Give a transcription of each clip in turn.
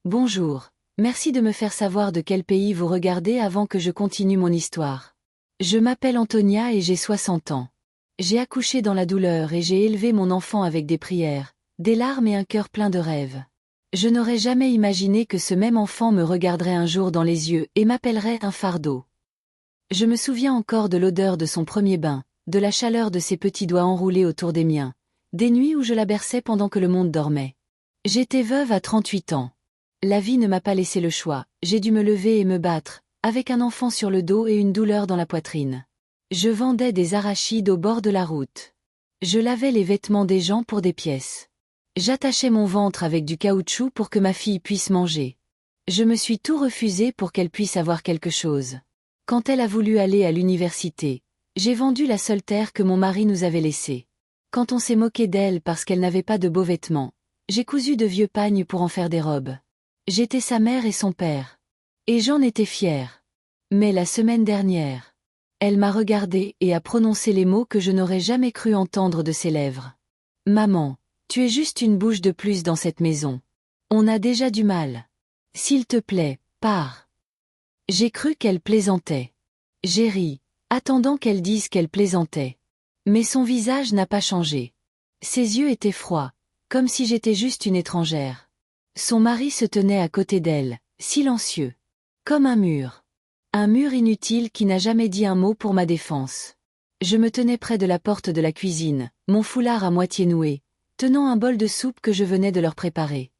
Bonjour. Merci de me faire savoir de quel pays vous regardez avant que je continue mon histoire. Je m'appelle Antonia et j'ai 60 ans. J'ai accouché dans la douleur et j'ai élevé mon enfant avec des prières, des larmes et un cœur plein de rêves. Je n'aurais jamais imaginé que ce même enfant me regarderait un jour dans les yeux et m'appellerait un fardeau. Je me souviens encore de l'odeur de son premier bain, de la chaleur de ses petits doigts enroulés autour des miens, des nuits où je la berçais pendant que le monde dormait. J'étais veuve à 38 ans. La vie ne m'a pas laissé le choix, j'ai dû me lever et me battre, avec un enfant sur le dos et une douleur dans la poitrine. Je vendais des arachides au bord de la route. Je lavais les vêtements des gens pour des pièces. J'attachais mon ventre avec du caoutchouc pour que ma fille puisse manger. Je me suis tout refusé pour qu'elle puisse avoir quelque chose. Quand elle a voulu aller à l'université, j'ai vendu la seule terre que mon mari nous avait laissée. Quand on s'est moqué d'elle parce qu'elle n'avait pas de beaux vêtements, j'ai cousu de vieux pagnes pour en faire des robes. J'étais sa mère et son père. Et j'en étais fière. Mais la semaine dernière, elle m'a regardé et a prononcé les mots que je n'aurais jamais cru entendre de ses lèvres. Maman, tu es juste une bouche de plus dans cette maison. On a déjà du mal. S'il te plaît, pars. J'ai cru qu'elle plaisantait. J'ai ri, attendant qu'elle dise qu'elle plaisantait. Mais son visage n'a pas changé. Ses yeux étaient froids, comme si j'étais juste une étrangère. Son mari se tenait à côté d'elle, silencieux. Comme un mur. Un mur inutile qui n'a jamais dit un mot pour ma défense. Je me tenais près de la porte de la cuisine, mon foulard à moitié noué, tenant un bol de soupe que je venais de leur préparer.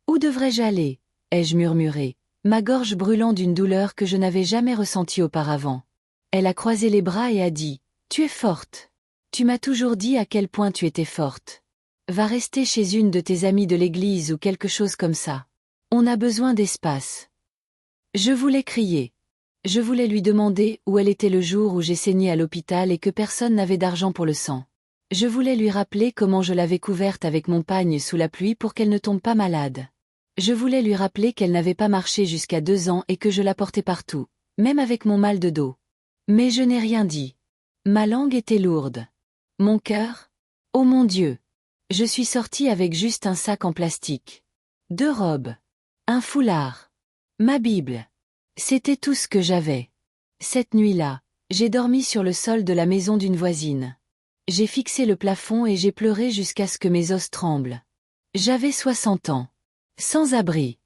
Où devrais-je aller? Ai-je murmuré, ma gorge brûlant d'une douleur que je n'avais jamais ressentie auparavant. Elle a croisé les bras et a dit, « Tu es forte. Tu m'as toujours dit à quel point tu étais forte. Va rester chez une de tes amies de l'église ou quelque chose comme ça. On a besoin d'espace. » Je voulais crier. Je voulais lui demander où elle était le jour où j'ai saigné à l'hôpital et que personne n'avait d'argent pour le sang. Je voulais lui rappeler comment je l'avais couverte avec mon pagne sous la pluie pour qu'elle ne tombe pas malade. Je voulais lui rappeler qu'elle n'avait pas marché jusqu'à 2 ans et que je la portais partout, même avec mon mal de dos. Mais je n'ai rien dit. Ma langue était lourde. Mon cœur? Oh mon Dieu! Je suis sortie avec juste un sac en plastique. 2 robes. Un foulard. Ma Bible. C'était tout ce que j'avais. Cette nuit-là, j'ai dormi sur le sol de la maison d'une voisine. J'ai fixé le plafond et j'ai pleuré jusqu'à ce que mes os tremblent. J'avais 60 ans. Sans abri.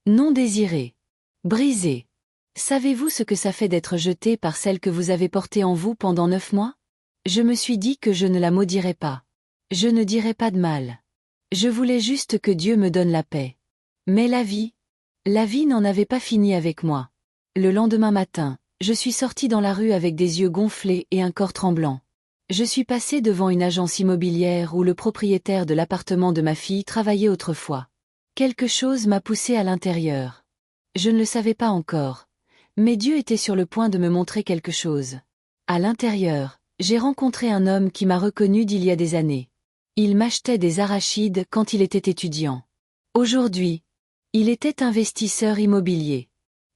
Non désiré. Brisé. Savez-vous ce que ça fait d'être jeté par celle que vous avez portée en vous pendant 9 mois? Je me suis dit que je ne la maudirais pas. Je ne dirais pas de mal. Je voulais juste que Dieu me donne la paix. Mais la vie n'en avait pas fini avec moi. Le lendemain matin, je suis sortie dans la rue avec des yeux gonflés et un corps tremblant. Je suis passée devant une agence immobilière où le propriétaire de l'appartement de ma fille travaillait autrefois. Quelque chose m'a poussée à l'intérieur. Je ne le savais pas encore. Mais Dieu était sur le point de me montrer quelque chose. À l'intérieur, j'ai rencontré un homme qui m'a reconnue d'il y a des années. Il m'achetait des arachides quand il était étudiant. Aujourd'hui, il était investisseur immobilier.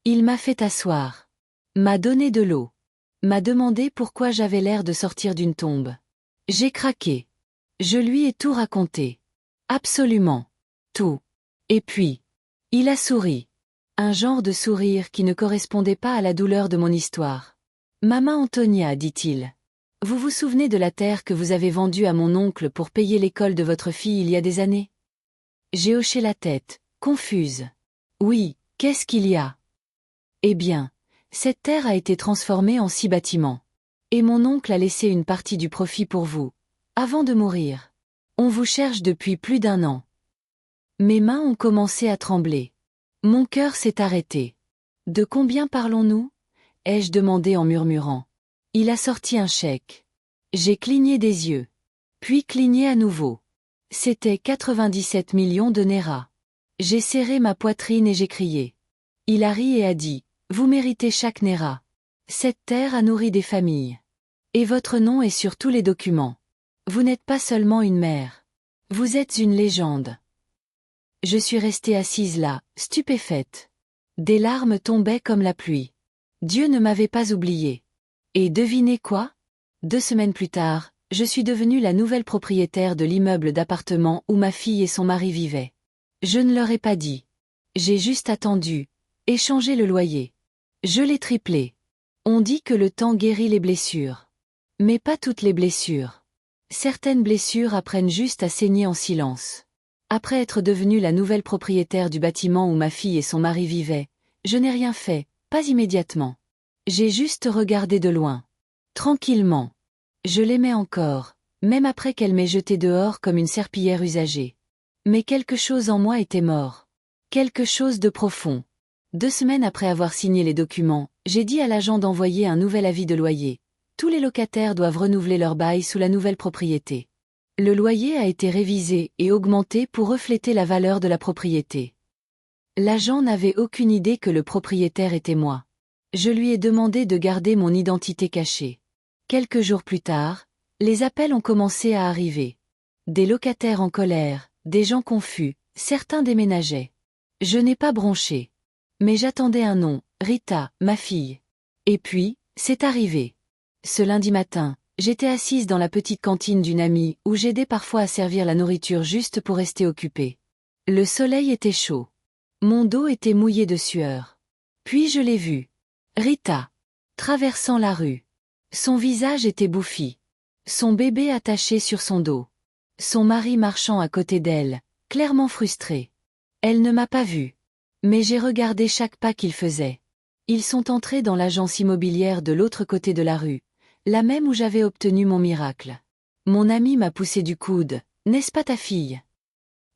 Il m'a fait asseoir. M'a donné de l'eau. M'a demandé pourquoi j'avais l'air de sortir d'une tombe. J'ai craqué. Je lui ai tout raconté. Absolument. Tout. Et puis, il a souri. Un genre de sourire qui ne correspondait pas à la douleur de mon histoire. Maman Antonia, dit-il. Vous vous souvenez de la terre que vous avez vendue à mon oncle pour payer l'école de votre fille il y a des années? J'ai hoché la tête, confuse. Oui, qu'est-ce qu'il y a? Eh bien, cette terre a été transformée en 6 bâtiments. Et mon oncle a laissé une partie du profit pour vous. Avant de mourir. On vous cherche depuis plus d'1 an. Mes mains ont commencé à trembler. Mon cœur s'est arrêté. De combien parlons-nous? Ai-je demandé en murmurant. Il a sorti un chèque. J'ai cligné des yeux. Puis cligné à nouveau. C'était 97 millions de Naira. J'ai serré ma poitrine et j'ai crié. Il a ri et a dit, vous méritez chaque Naira. Cette terre a nourri des familles. Et votre nom est sur tous les documents. Vous n'êtes pas seulement une mère. Vous êtes une légende. Je suis restée assise là, stupéfaite. Des larmes tombaient comme la pluie. Dieu ne m'avait pas oubliée. Et devinez quoi? 2 semaines plus tard, je suis devenue la nouvelle propriétaire de l'immeuble d'appartements où ma fille et son mari vivaient. Je ne leur ai pas dit. J'ai juste attendu. Échangé le loyer. Je l'ai triplé. On dit que le temps guérit les blessures. Mais pas toutes les blessures. Certaines blessures apprennent juste à saigner en silence. Après être devenue la nouvelle propriétaire du bâtiment où ma fille et son mari vivaient, je n'ai rien fait, pas immédiatement. J'ai juste regardé de loin. Tranquillement. Je l'aimais encore, même après qu'elle m'ait jeté dehors comme une serpillière usagée. Mais quelque chose en moi était mort. Quelque chose de profond. 2 semaines après avoir signé les documents, j'ai dit à l'agent d'envoyer un nouvel avis de loyer. Tous les locataires doivent renouveler leur bail sous la nouvelle propriété. Le loyer a été révisé et augmenté pour refléter la valeur de la propriété. L'agent n'avait aucune idée que le propriétaire était moi. Je lui ai demandé de garder mon identité cachée. Quelques jours plus tard, les appels ont commencé à arriver. Des locataires en colère, des gens confus, certains déménageaient. Je n'ai pas bronché. Mais j'attendais un nom, Rita, ma fille. Et puis, c'est arrivé. Ce lundi matin, j'étais assise dans la petite cantine d'une amie où j'aidais parfois à servir la nourriture juste pour rester occupée. Le soleil était chaud. Mon dos était mouillé de sueur. Puis je l'ai vue. Rita. Traversant la rue. Son visage était bouffi. Son bébé attaché sur son dos. Son mari marchant à côté d'elle, clairement frustré. Elle ne m'a pas vue. Mais j'ai regardé chaque pas qu'il faisait. Ils sont entrés dans l'agence immobilière de l'autre côté de la rue, la même où j'avais obtenu mon miracle. Mon ami m'a poussé du coude, « N'est-ce pas ta fille ?»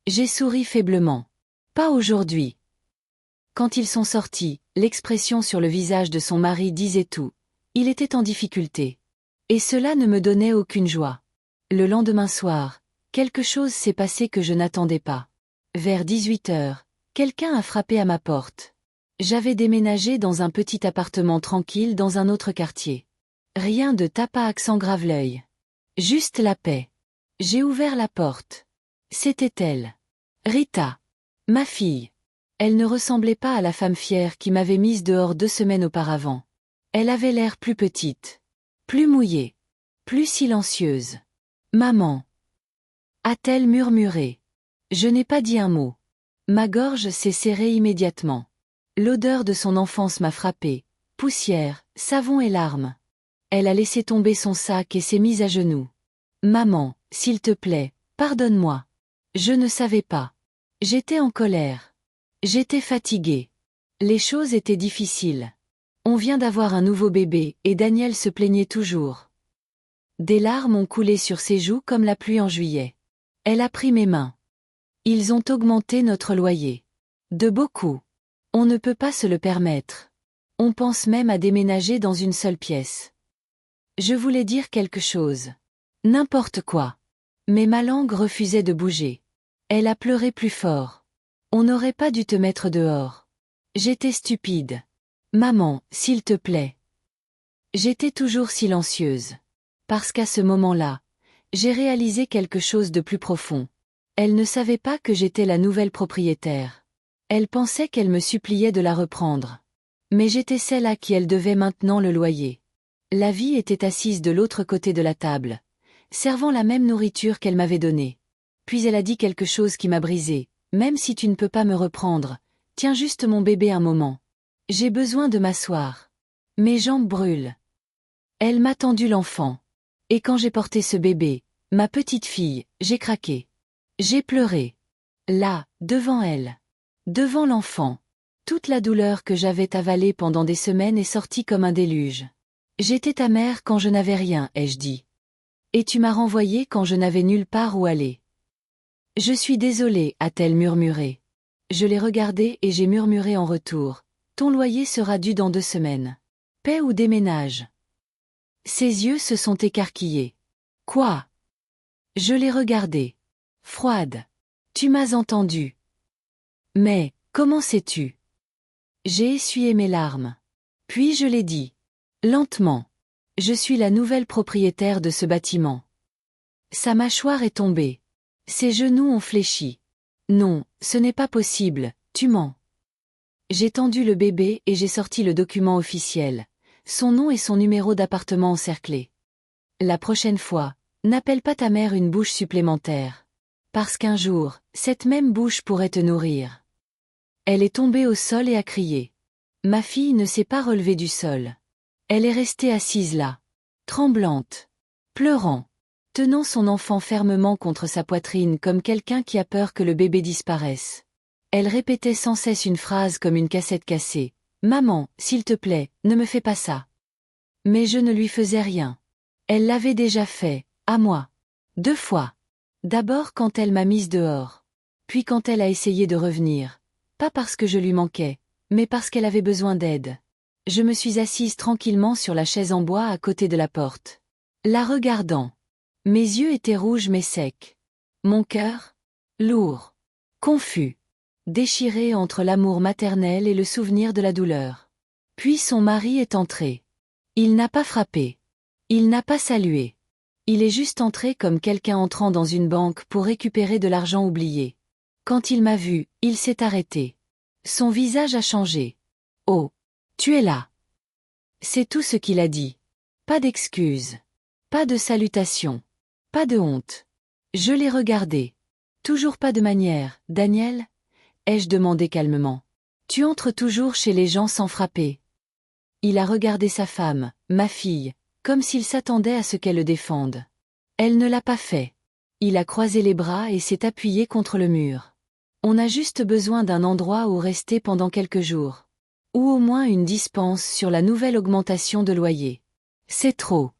J'ai souri faiblement. « Pas aujourd'hui. » Quand ils sont sortis, l'expression sur le visage de son mari disait tout. Il était en difficulté. Et cela ne me donnait aucune joie. Le lendemain soir, quelque chose s'est passé que je n'attendais pas. Vers 18 heures, quelqu'un a frappé à ma porte. J'avais déménagé dans un petit appartement tranquille dans un autre quartier. Rien de tape à accent grave-l'œil. Juste la paix. J'ai ouvert la porte. C'était elle. Rita. Ma fille. Elle ne ressemblait pas à la femme fière qui m'avait mise dehors 2 semaines auparavant. Elle avait l'air plus petite. Plus mouillée. Plus silencieuse. Maman. A-t-elle murmuré. Je n'ai pas dit un mot. Ma gorge s'est serrée immédiatement. L'odeur de son enfance m'a frappée. Poussière, savon et larmes. Elle a laissé tomber son sac et s'est mise à genoux. Maman, s'il te plaît, pardonne-moi. Je ne savais pas. J'étais en colère. J'étais fatiguée. Les choses étaient difficiles. On vient d'avoir un nouveau bébé et Daniel se plaignait toujours. Des larmes ont coulé sur ses joues comme la pluie en juillet. Elle a pris mes mains. Ils ont augmenté notre loyer. De beaucoup. On ne peut pas se le permettre. On pense même à déménager dans une seule pièce. Je voulais dire quelque chose. N'importe quoi. Mais ma langue refusait de bouger. Elle a pleuré plus fort. On n'aurait pas dû te mettre dehors. J'étais stupide. Maman, s'il te plaît. J'étais toujours silencieuse. Parce qu'à ce moment-là, j'ai réalisé quelque chose de plus profond. Elle ne savait pas que j'étais la nouvelle propriétaire. Elle pensait qu'elle me suppliait de la reprendre. Mais j'étais celle à qui elle devait maintenant le loyer. La vie était assise de l'autre côté de la table, servant la même nourriture qu'elle m'avait donnée. Puis elle a dit quelque chose qui m'a brisée. Même si tu ne peux pas me reprendre, tiens juste mon bébé un moment. J'ai besoin de m'asseoir. Mes jambes brûlent. Elle m'a tendu l'enfant. Et quand j'ai porté ce bébé, ma petite fille, j'ai craqué. J'ai pleuré. Là, devant elle. Devant l'enfant. Toute la douleur que j'avais avalée pendant des semaines est sortie comme un déluge. J'étais ta mère quand je n'avais rien, ai-je dit. Et tu m'as renvoyée quand je n'avais nulle part où aller. Je suis désolée, a-t-elle murmuré. Je l'ai regardée et j'ai murmuré en retour. Ton loyer sera dû dans 2 semaines. Paie ou déménage. Ses yeux se sont écarquillés. Quoi? Je l'ai regardée. Froide. Tu m'as entendu. Mais, comment sais-tu? J'ai essuyé mes larmes. Puis je l'ai dit. Lentement. Je suis la nouvelle propriétaire de ce bâtiment. Sa mâchoire est tombée. Ses genoux ont fléchi. Non, ce n'est pas possible, tu mens. J'ai tendu le bébé et j'ai sorti le document officiel. Son nom et son numéro d'appartement encerclé. La prochaine fois, n'appelle pas ta mère une bouche supplémentaire. Parce qu'un jour, cette même bouche pourrait te nourrir. Elle est tombée au sol et a crié. Ma fille ne s'est pas relevée du sol. Elle est restée assise là, tremblante, pleurant, tenant son enfant fermement contre sa poitrine comme quelqu'un qui a peur que le bébé disparaisse. Elle répétait sans cesse une phrase comme une cassette cassée. Maman, s'il te plaît, ne me fais pas ça. Mais je ne lui faisais rien. Elle l'avait déjà fait, à moi. 2 fois. D'abord quand elle m'a mise dehors. Puis quand elle a essayé de revenir. Pas parce que je lui manquais, mais parce qu'elle avait besoin d'aide. Je me suis assise tranquillement sur la chaise en bois à côté de la porte. La regardant. Mes yeux étaient rouges mais secs. Mon cœur, lourd, confus, déchiré entre l'amour maternel et le souvenir de la douleur. Puis son mari est entré. Il n'a pas frappé. Il n'a pas salué. Il est juste entré comme quelqu'un entrant dans une banque pour récupérer de l'argent oublié. Quand il m'a vu, il s'est arrêté. Son visage a changé. Oh, tu es là. C'est tout ce qu'il a dit. Pas d'excuses. Pas de salutation. Pas de honte. Je l'ai regardé. Toujours pas de manière, Daniel? Ai-je demandé calmement. Tu entres toujours chez les gens sans frapper. Il a regardé sa femme, ma fille, comme s'il s'attendait à ce qu'elle le défende. Elle ne l'a pas fait. Il a croisé les bras et s'est appuyé contre le mur. On a juste besoin d'un endroit où rester pendant quelques jours. Ou au moins une dispense sur la nouvelle augmentation de loyer. C'est trop.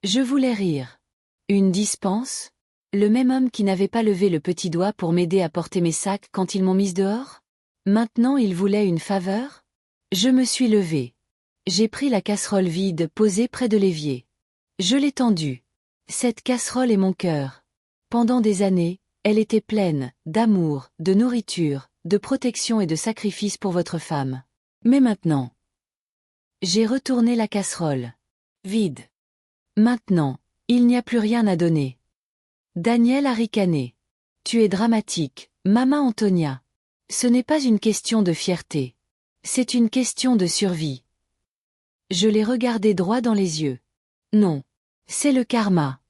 Je voulais rire. Une dispense? Le même homme qui n'avait pas levé le petit doigt pour m'aider à porter mes sacs quand ils m'ont mise dehors? Maintenant il voulait une faveur? Je me suis levée. J'ai pris la casserole vide posée près de l'évier. Je l'ai tendue. Cette casserole est mon cœur. Pendant des années, elle était pleine d'amour, de nourriture, de protection et de sacrifice pour votre femme. Mais maintenant, j'ai retourné la casserole. Vide. Maintenant, il n'y a plus rien à donner. Daniel a ricané. Tu es dramatique, Maman Antonia. Ce n'est pas une question de fierté. C'est une question de survie. Je l'ai regardé droit dans les yeux. Non. C'est le karma.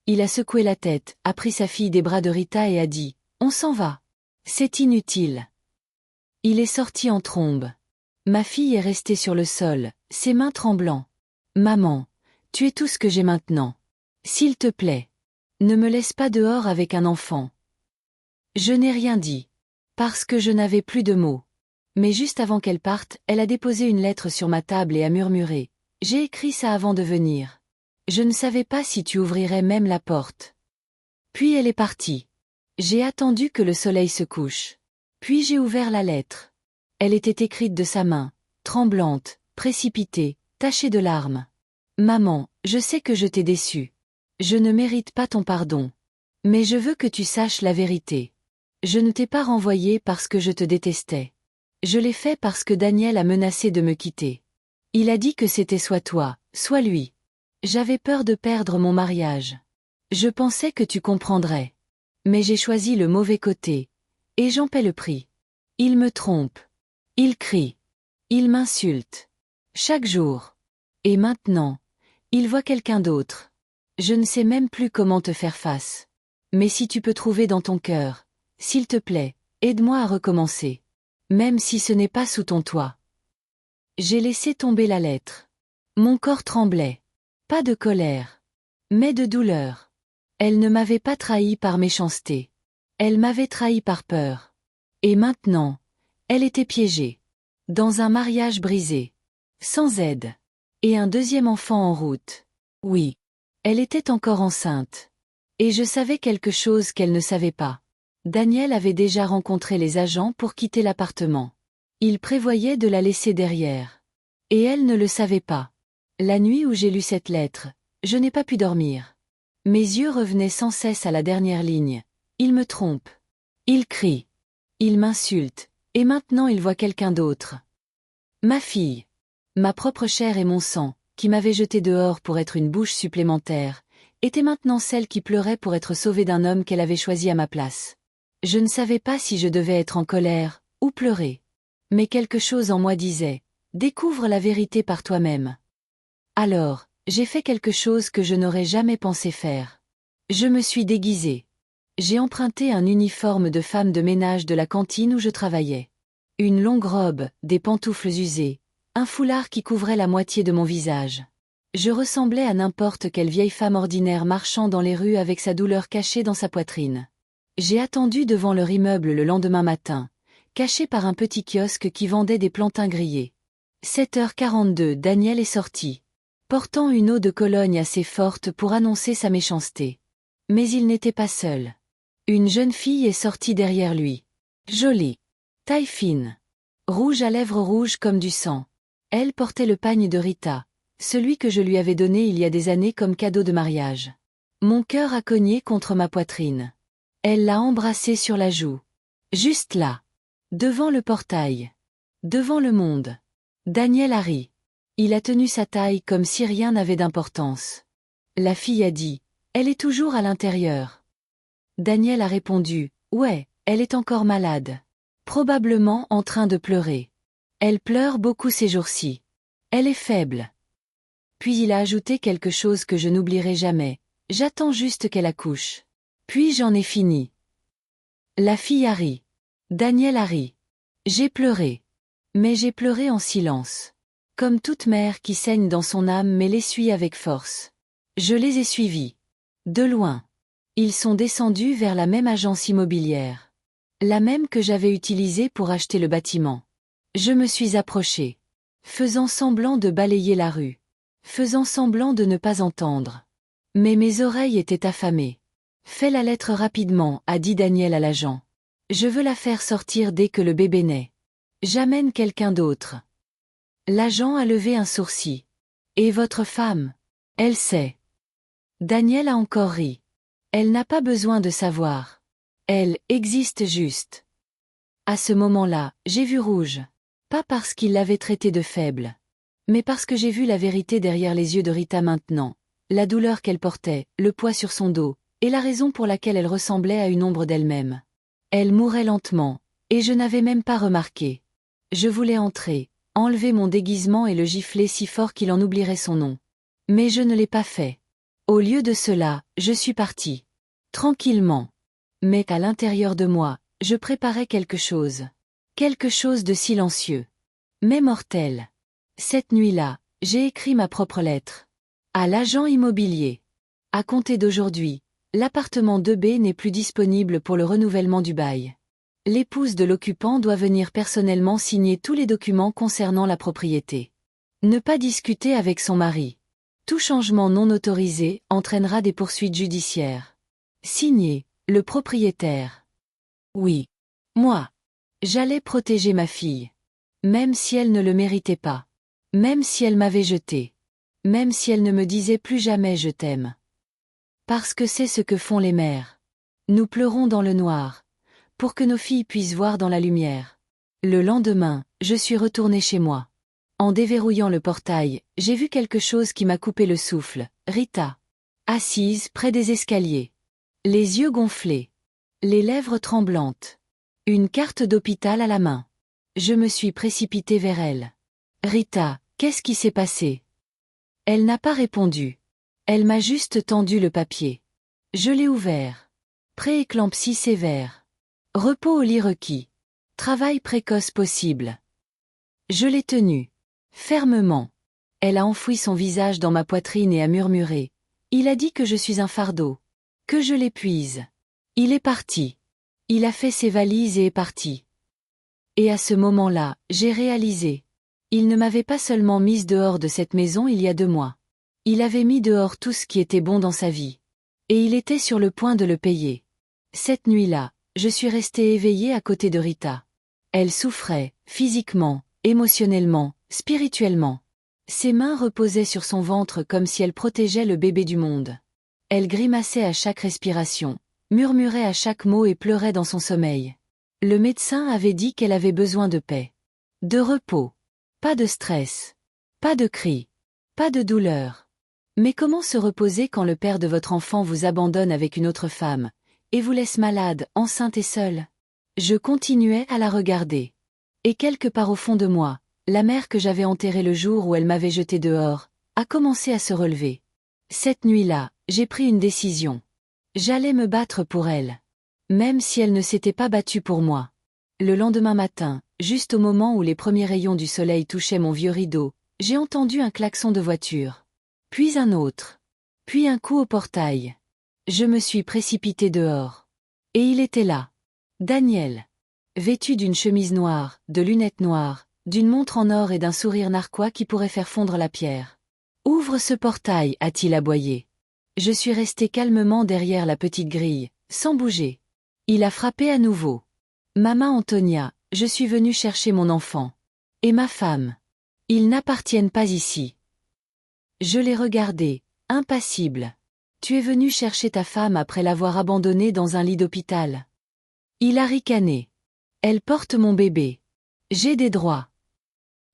Il a secoué la tête, a pris sa fille des bras de Rita et a dit « On s'en va. C'est inutile. » Il est sorti en trombe. Ma fille est restée sur le sol, ses mains tremblant. « Maman, tu es tout ce que j'ai maintenant. S'il te plaît, ne me laisse pas dehors avec un enfant. » Je n'ai rien dit. Parce que je n'avais plus de mots. Mais juste avant qu'elle parte, elle a déposé une lettre sur ma table et a murmuré « J'ai écrit ça avant de venir. Je ne savais pas si tu ouvrirais même la porte. » Puis elle est partie. J'ai attendu que le soleil se couche. Puis j'ai ouvert la lettre. Elle était écrite de sa main, tremblante, précipitée, tachée de larmes. « Maman, je sais que je t'ai déçue. Je ne mérite pas ton pardon. Mais je veux que tu saches la vérité. Je ne t'ai pas renvoyé parce que je te détestais. Je l'ai fait parce que Daniel a menacé de me quitter. Il a dit que c'était soit toi, soit lui. J'avais peur de perdre mon mariage. Je pensais que tu comprendrais. Mais j'ai choisi le mauvais côté. Et j'en paie le prix. Il me trompe. Il crie. Il m'insulte. Chaque jour. Et maintenant, il voit quelqu'un d'autre. Je ne sais même plus comment te faire face. Mais si tu peux trouver dans ton cœur, s'il te plaît, aide-moi à recommencer. Même si ce n'est pas sous ton toit. J'ai laissé tomber la lettre. Mon corps tremblait. Pas de colère. Mais de douleur. Elle ne m'avait pas trahi par méchanceté. Elle m'avait trahi par peur. Et maintenant, elle était piégée. Dans un mariage brisé. Sans aide. Et un deuxième enfant en route. Oui. Elle était encore enceinte. Et je savais quelque chose qu'elle ne savait pas. Daniel avait déjà rencontré les agents pour quitter l'appartement. Il prévoyait de la laisser derrière. Et elle ne le savait pas. La nuit où j'ai lu cette lettre, je n'ai pas pu dormir. Mes yeux revenaient sans cesse à la dernière ligne. Il me trompe. Il crie. Il m'insulte. Et maintenant il voit quelqu'un d'autre. Ma fille. Ma propre chair et mon sang, qui m'avait jeté dehors pour être une bouche supplémentaire, était maintenant celle qui pleurait pour être sauvée d'un homme qu'elle avait choisi à ma place. Je ne savais pas si je devais être en colère, ou pleurer. Mais quelque chose en moi disait, découvre la vérité par toi-même. Alors, j'ai fait quelque chose que je n'aurais jamais pensé faire. Je me suis déguisée. J'ai emprunté un uniforme de femme de ménage de la cantine où je travaillais. Une longue robe, des pantoufles usées, un foulard qui couvrait la moitié de mon visage. Je ressemblais à n'importe quelle vieille femme ordinaire marchant dans les rues avec sa douleur cachée dans sa poitrine. J'ai attendu devant leur immeuble le lendemain matin, caché par un petit kiosque qui vendait des plantains grillés. 7h42, Daniel est sorti, portant une eau de Cologne assez forte pour annoncer sa méchanceté. Mais il n'était pas seul. Une jeune fille est sortie derrière lui. Jolie. Taille fine. Rouge à lèvres rouges comme du sang. Elle portait le pagne de Rita, celui que je lui avais donné il y a des années comme cadeau de mariage. Mon cœur a cogné contre ma poitrine. Elle l'a embrassé sur la joue. Juste là. Devant le portail. Devant le monde. Daniel a ri. Il a tenu sa taille comme si rien n'avait d'importance. La fille a dit, « Elle est toujours à l'intérieur. » Daniel a répondu, « Ouais, elle est encore malade. Probablement en train de pleurer. Elle pleure beaucoup ces jours-ci. Elle est faible. » Puis il a ajouté quelque chose que je n'oublierai jamais, « J'attends juste qu'elle accouche. Puis j'en ai fini. » La fille a ri. Daniel a ri. J'ai pleuré. Mais j'ai pleuré en silence. Comme toute mère qui saigne dans son âme mais l'essuie avec force. Je les ai suivis. De loin. Ils sont descendus vers la même agence immobilière. La même que j'avais utilisée pour acheter le bâtiment. Je me suis approché. Faisant semblant de balayer la rue. Faisant semblant de ne pas entendre. Mais mes oreilles étaient affamées. Fais la lettre rapidement, a dit Daniel à l'agent. Je veux la faire sortir dès que le bébé naît. J'amène quelqu'un d'autre. L'agent a levé un sourcil. Et votre femme? Elle sait. Daniel a encore ri. Elle n'a pas besoin de savoir. Elle existe juste. À ce moment-là, j'ai vu rouge. Pas parce qu'il l'avait traitée de faible. Mais parce que j'ai vu la vérité derrière les yeux de Rita maintenant. La douleur qu'elle portait, le poids sur son dos, et la raison pour laquelle elle ressemblait à une ombre d'elle-même. Elle mourait lentement, et je n'avais même pas remarqué. Je voulais entrer, enlever mon déguisement et le gifler si fort qu'il en oublierait son nom. Mais je ne l'ai pas fait. Au lieu de cela, je suis parti. Tranquillement. Mais à l'intérieur de moi, je préparais quelque chose. Quelque chose de silencieux. Mais mortel. Cette nuit-là, j'ai écrit ma propre lettre. À l'agent immobilier. À compter d'aujourd'hui, l'appartement 2B n'est plus disponible pour le renouvellement du bail. L'épouse de l'occupant doit venir personnellement signer tous les documents concernant la propriété. Ne pas discuter avec son mari. Tout changement non autorisé entraînera des poursuites judiciaires. Signé, le propriétaire. Oui. Moi. J'allais protéger ma fille. Même si elle ne le méritait pas. Même si elle m'avait jeté. Même si elle ne me disait plus jamais je t'aime. Parce que c'est ce que font les mères. Nous pleurons dans le noir. Pour que nos filles puissent voir dans la lumière. Le lendemain, je suis retournée chez moi. En déverrouillant le portail, j'ai vu quelque chose qui m'a coupé le souffle, Rita. Assise près des escaliers. Les yeux gonflés. Les lèvres tremblantes. Une carte d'hôpital à la main. Je me suis précipitée vers elle. Rita, qu'est-ce qui s'est passé? Elle n'a pas répondu. Elle m'a juste tendu le papier. Je l'ai ouvert. Prééclampsie sévère. Repos au lit requis. Travail précoce possible. Je l'ai tenu. Fermement. Elle a enfoui son visage dans ma poitrine et a murmuré. Il a dit que je suis un fardeau. Que je l'épuise. Il est parti. Il a fait ses valises et est parti. Et à ce moment-là, j'ai réalisé. Il ne m'avait pas seulement mise dehors de cette maison il y a 2 mois. Il avait mis dehors tout ce qui était bon dans sa vie. Et il était sur le point de le payer. Cette nuit-là, je suis restée éveillée à côté de Rita. Elle souffrait, physiquement, émotionnellement, spirituellement. Ses mains reposaient sur son ventre comme si elle protégeait le bébé du monde. Elle grimaçait à chaque respiration, murmurait à chaque mot et pleurait dans son sommeil. Le médecin avait dit qu'elle avait besoin de paix. De repos. Pas de stress. Pas de cris. Pas de douleur. Mais comment se reposer quand le père de votre enfant vous abandonne avec une autre femme, et vous laisse malade, enceinte et seule? Je continuais à la regarder. Et quelque part au fond de moi, la mère que j'avais enterrée le jour où elle m'avait jetée dehors, a commencé à se relever. Cette nuit-là, j'ai pris une décision. J'allais me battre pour elle. Même si elle ne s'était pas battue pour moi. Le lendemain matin, juste au moment où les premiers rayons du soleil touchaient mon vieux rideau, j'ai entendu un klaxon de voiture. Puis un autre. Puis un coup au portail. Je me suis précipitée dehors. Et il était là. Daniel. Vêtu d'une chemise noire, de lunettes noires, d'une montre en or et d'un sourire narquois qui pourrait faire fondre la pierre. « Ouvre ce portail » a-t-il aboyé. Je suis restée calmement derrière la petite grille, sans bouger. Il a frappé à nouveau. « Maman Antonia, je suis venue chercher mon enfant. Et ma femme. Ils n'appartiennent pas ici. » Je l'ai regardé, impassible. « Tu es venue chercher ta femme après l'avoir abandonnée dans un lit d'hôpital. » Il a ricané. « Elle porte mon bébé. J'ai des droits. »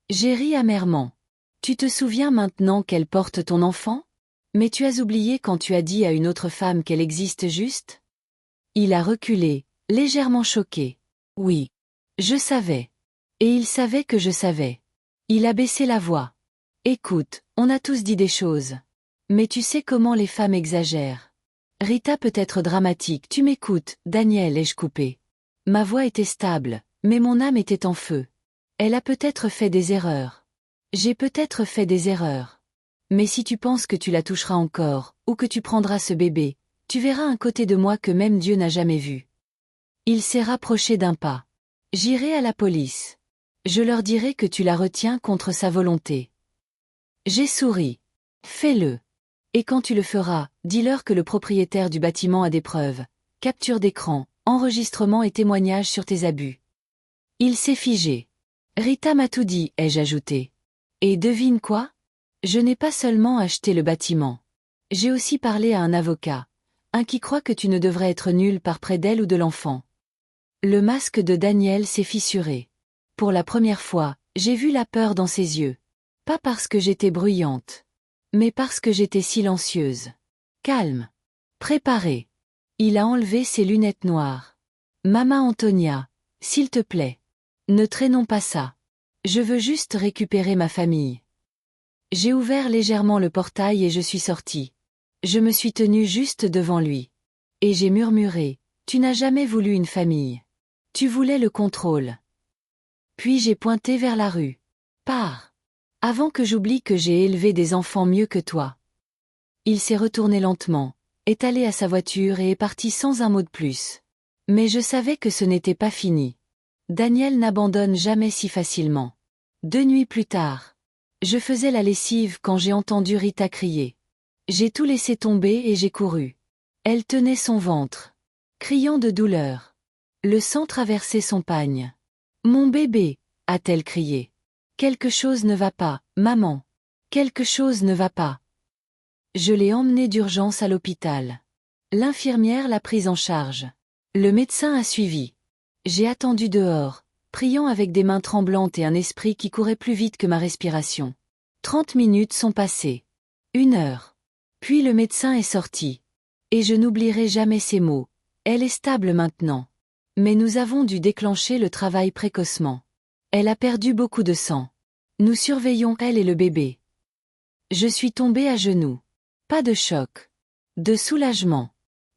J'ai ri amèrement. « Tu te souviens maintenant qu'elle porte ton enfant ? Mais tu as oublié quand tu as dit à une autre femme qu'elle existe juste ?» Il a reculé, légèrement choqué. « Oui. Je savais. Et il savait que je savais. » Il a baissé la voix. « Écoute, on a tous dit des choses. Mais tu sais comment les femmes exagèrent. Rita peut être dramatique, tu m'écoutes, Daniel, ai-je coupé. Ma voix était stable, mais mon âme était en feu. Elle a peut-être fait des erreurs. J'ai peut-être fait des erreurs. Mais si tu penses que tu la toucheras encore, ou que tu prendras ce bébé, tu verras un côté de moi que même Dieu n'a jamais vu. » Il s'est rapproché d'un pas. « J'irai à la police. Je leur dirai que tu la retiens contre sa volonté. » J'ai souri. « Fais-le. Et quand tu le feras, dis-leur que le propriétaire du bâtiment a des preuves, capture d'écran, enregistrement et témoignages sur tes abus. » Il s'est figé. « Rita m'a tout dit, ai-je ajouté. Et devine quoi ? Je n'ai pas seulement acheté le bâtiment. J'ai aussi parlé à un avocat, un qui croit que tu ne devrais être nulle part près d'elle ou de l'enfant. » Le masque de Daniel s'est fissuré. Pour la première fois, j'ai vu la peur dans ses yeux. Pas parce que j'étais bruyante. Mais parce que j'étais silencieuse. Calme. Préparée. Il a enlevé ses lunettes noires. « Maman Antonia, s'il te plaît. Ne traînons pas ça. Je veux juste récupérer ma famille. » J'ai ouvert légèrement le portail et je suis sortie. Je me suis tenue juste devant lui. Et j'ai murmuré, « Tu n'as jamais voulu une famille. Tu voulais le contrôle. » Puis j'ai pointé vers la rue. « Pars. Avant que j'oublie que j'ai élevé des enfants mieux que toi. » Il s'est retourné lentement, est allé à sa voiture et est parti sans un mot de plus. Mais je savais que ce n'était pas fini. Daniel n'abandonne jamais si facilement. 2 nuits plus tard. Je faisais la lessive quand j'ai entendu Rita crier. J'ai tout laissé tomber et j'ai couru. Elle tenait son ventre, criant de douleur. Le sang traversait son pagne. « Mon bébé !» a-t-elle crié. « Quelque chose ne va pas, maman. Quelque chose ne va pas. » Je l'ai emmenée d'urgence à l'hôpital. L'infirmière l'a prise en charge. Le médecin a suivi. J'ai attendu dehors, priant avec des mains tremblantes et un esprit qui courait plus vite que ma respiration. 30 minutes sont passées. 1 heure. Puis le médecin est sorti. Et je n'oublierai jamais ces mots. Elle est stable maintenant. Mais nous avons dû déclencher le travail précocement. Elle a perdu beaucoup de sang. Nous surveillons elle et le bébé. Je suis tombée à genoux. Pas de choc. De soulagement.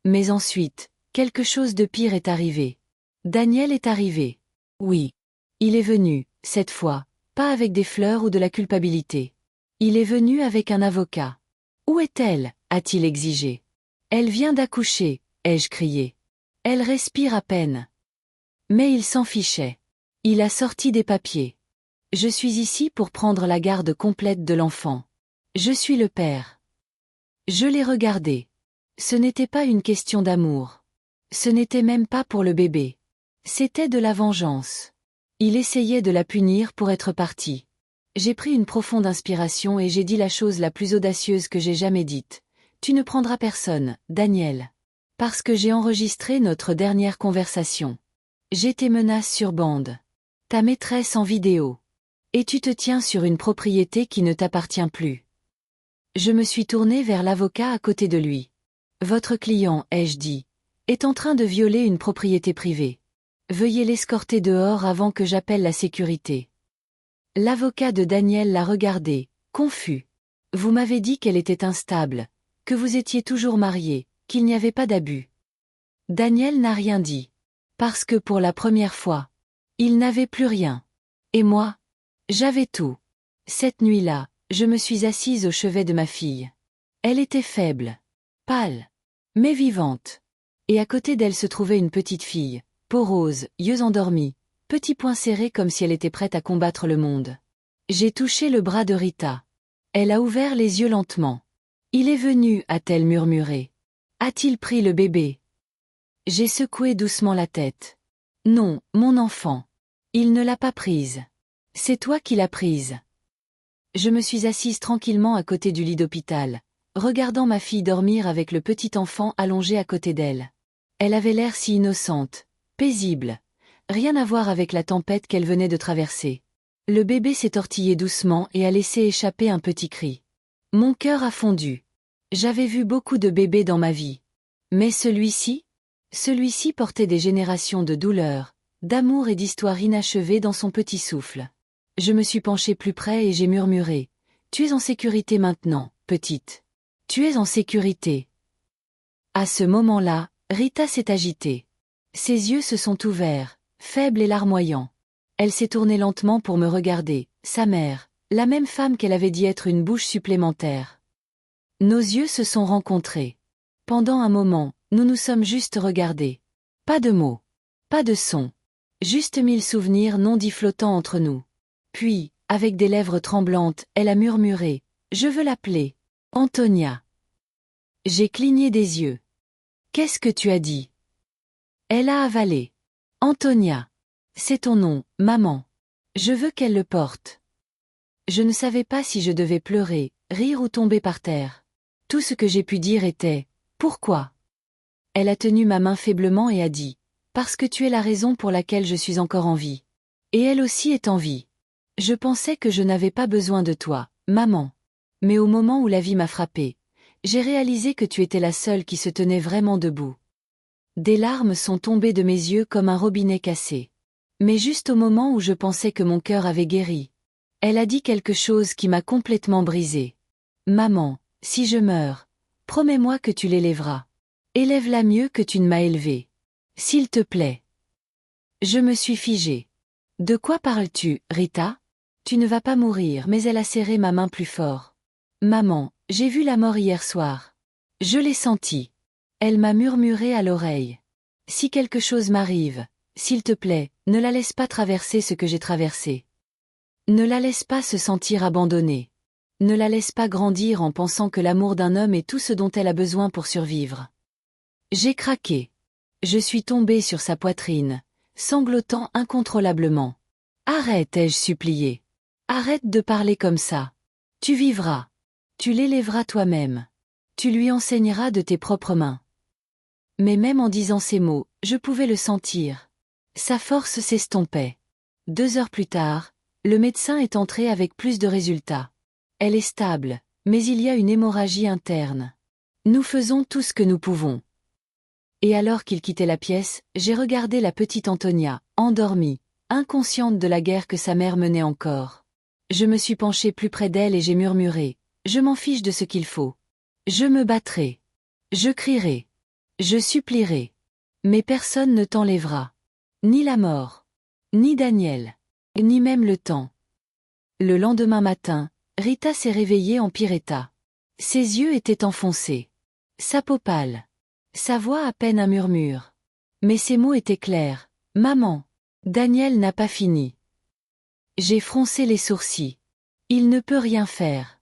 Mais ensuite, quelque chose de pire est arrivé. Daniel est arrivé. Oui. Il est venu, cette fois, pas avec des fleurs ou de la culpabilité. Il est venu avec un avocat. « Où est-elle » a-t-il exigé. « Elle vient d'accoucher » ai-je crié. « Elle respire à peine. » Mais il s'en fichait. Il a sorti des papiers. « Je suis ici pour prendre la garde complète de l'enfant. Je suis le père. » Je l'ai regardé. Ce n'était pas une question d'amour. Ce n'était même pas pour le bébé. C'était de la vengeance. Il essayait de la punir pour être parti. J'ai pris une profonde inspiration et j'ai dit la chose la plus audacieuse que j'ai jamais dite. « Tu ne prendras personne, Daniel. » Parce que j'ai enregistré notre dernière conversation. J'ai tes menaces sur bande. Ta maîtresse en vidéo. Et tu te tiens sur une propriété qui ne t'appartient plus. Je me suis tournée vers l'avocat à côté de lui. Votre client, ai-je dit, est en train de violer une propriété privée. Veuillez l'escorter dehors avant que j'appelle la sécurité. L'avocat de Daniel l'a regardé, confus. Vous m'avez dit qu'elle était instable, que vous étiez toujours mariés, qu'il n'y avait pas d'abus. Daniel n'a rien dit. Parce que pour la première fois, Il n'avait plus rien. Et moi? J'avais tout. Cette nuit-là, je me suis assise au chevet de ma fille. Elle était faible, pâle, mais vivante. Et à côté d'elle se trouvait une petite fille, peau rose, yeux endormis, petits poings serrés comme si elle était prête à combattre le monde. J'ai touché le bras de Rita. Elle a ouvert les yeux lentement. Il est venu, a-t-elle murmuré. A-t-il pris le bébé? J'ai secoué doucement la tête. Non, mon enfant. Il ne l'a pas prise. C'est toi qui l'as prise. Je me suis assise tranquillement à côté du lit d'hôpital, regardant ma fille dormir avec le petit enfant allongé à côté d'elle. Elle avait l'air si innocente, paisible. Rien à voir avec la tempête qu'elle venait de traverser. Le bébé s'est tortillé doucement et a laissé échapper un petit cri. Mon cœur a fondu. J'avais vu beaucoup de bébés dans ma vie. Mais celui-ci portait des générations de douleur, d'amour et d'histoires inachevées dans son petit souffle. Je me suis penchée plus près et j'ai murmuré. Tu es en sécurité maintenant, petite. Tu es en sécurité. À ce moment-là, Rita s'est agitée. Ses yeux se sont ouverts, faibles et larmoyants. Elle s'est tournée lentement pour me regarder, sa mère, la même femme qu'elle avait dit être une bouche supplémentaire. Nos yeux se sont rencontrés. Pendant un moment, nous nous sommes juste regardés. Pas de mots. Pas de son. Juste 1000 souvenirs non dits flottant entre nous. Puis, avec des lèvres tremblantes, elle a murmuré. Je veux l'appeler. Antonia. J'ai cligné des yeux. Qu'est-ce que tu as dit? Elle a avalé. Antonia. C'est ton nom, maman. Je veux qu'elle le porte. Je ne savais pas si je devais pleurer, rire ou tomber par terre. Tout ce que j'ai pu dire était « Pourquoi ?» Elle a tenu ma main faiblement et a dit « Parce que tu es la raison pour laquelle je suis encore en vie. Et elle aussi est en vie. Je pensais que je n'avais pas besoin de toi, maman. Mais au moment où la vie m'a frappée, j'ai réalisé que tu étais la seule qui se tenait vraiment debout. » Des larmes sont tombées de mes yeux comme un robinet cassé. Mais juste au moment où je pensais que mon cœur avait guéri, elle a dit quelque chose qui m'a complètement brisée. Maman, si je meurs, promets-moi que tu l'élèveras. Élève-la mieux que tu ne m'as élevée. S'il te plaît. Je me suis figée. De quoi parles-tu, Rita? Tu ne vas pas mourir, mais elle a serré ma main plus fort. Maman, j'ai vu la mort hier soir. Je l'ai sentie. Elle m'a murmuré à l'oreille. Si quelque chose m'arrive, s'il te plaît, ne la laisse pas traverser ce que j'ai traversé. Ne la laisse pas se sentir abandonnée. Ne la laisse pas grandir en pensant que l'amour d'un homme est tout ce dont elle a besoin pour survivre. J'ai craqué. Je suis tombée sur sa poitrine, sanglotant incontrôlablement. Arrête, ai-je supplié. Arrête de parler comme ça. Tu vivras. Tu l'élèveras toi-même. Tu lui enseigneras de tes propres mains. Mais même en disant ces mots, je pouvais le sentir. Sa force s'estompait. 2 heures plus tard, le médecin est entré avec plus de résultats. Elle est stable, mais il y a une hémorragie interne. Nous faisons tout ce que nous pouvons. Et alors qu'il quittait la pièce, j'ai regardé la petite Antonia, endormie, inconsciente de la guerre que sa mère menait encore. Je me suis penchée plus près d'elle et j'ai murmuré. Je m'en fiche de ce qu'il faut. Je me battrai. Je crierai. Je supplierai. Mais personne ne t'enlèvera. Ni la mort. Ni Daniel. Ni même le temps. Le lendemain matin, Rita s'est réveillée en pire état. Ses yeux étaient enfoncés. Sa peau pâle. Sa voix à peine un murmure. Mais ses mots étaient clairs. Maman. Daniel n'a pas fini. J'ai froncé les sourcils. Il ne peut rien faire.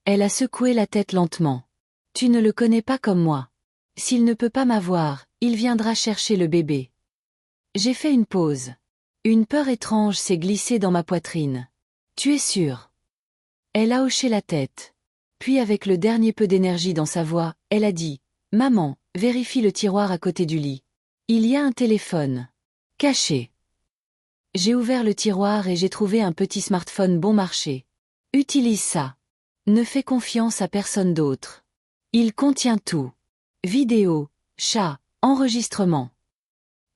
Elle a secoué la tête lentement. Tu ne le connais pas comme moi. S'il ne peut pas m'avoir, il viendra chercher le bébé. J'ai fait une pause. Une peur étrange s'est glissée dans ma poitrine. Tu es sûre? Elle a hoché la tête. Puis avec le dernier peu d'énergie dans sa voix, elle a dit « Maman, vérifie le tiroir à côté du lit. Il y a un téléphone. Caché. » J'ai ouvert le tiroir et j'ai trouvé un petit smartphone bon marché. Utilise ça. Ne fais confiance à personne d'autre. Il contient tout. Vidéo, chat, enregistrement.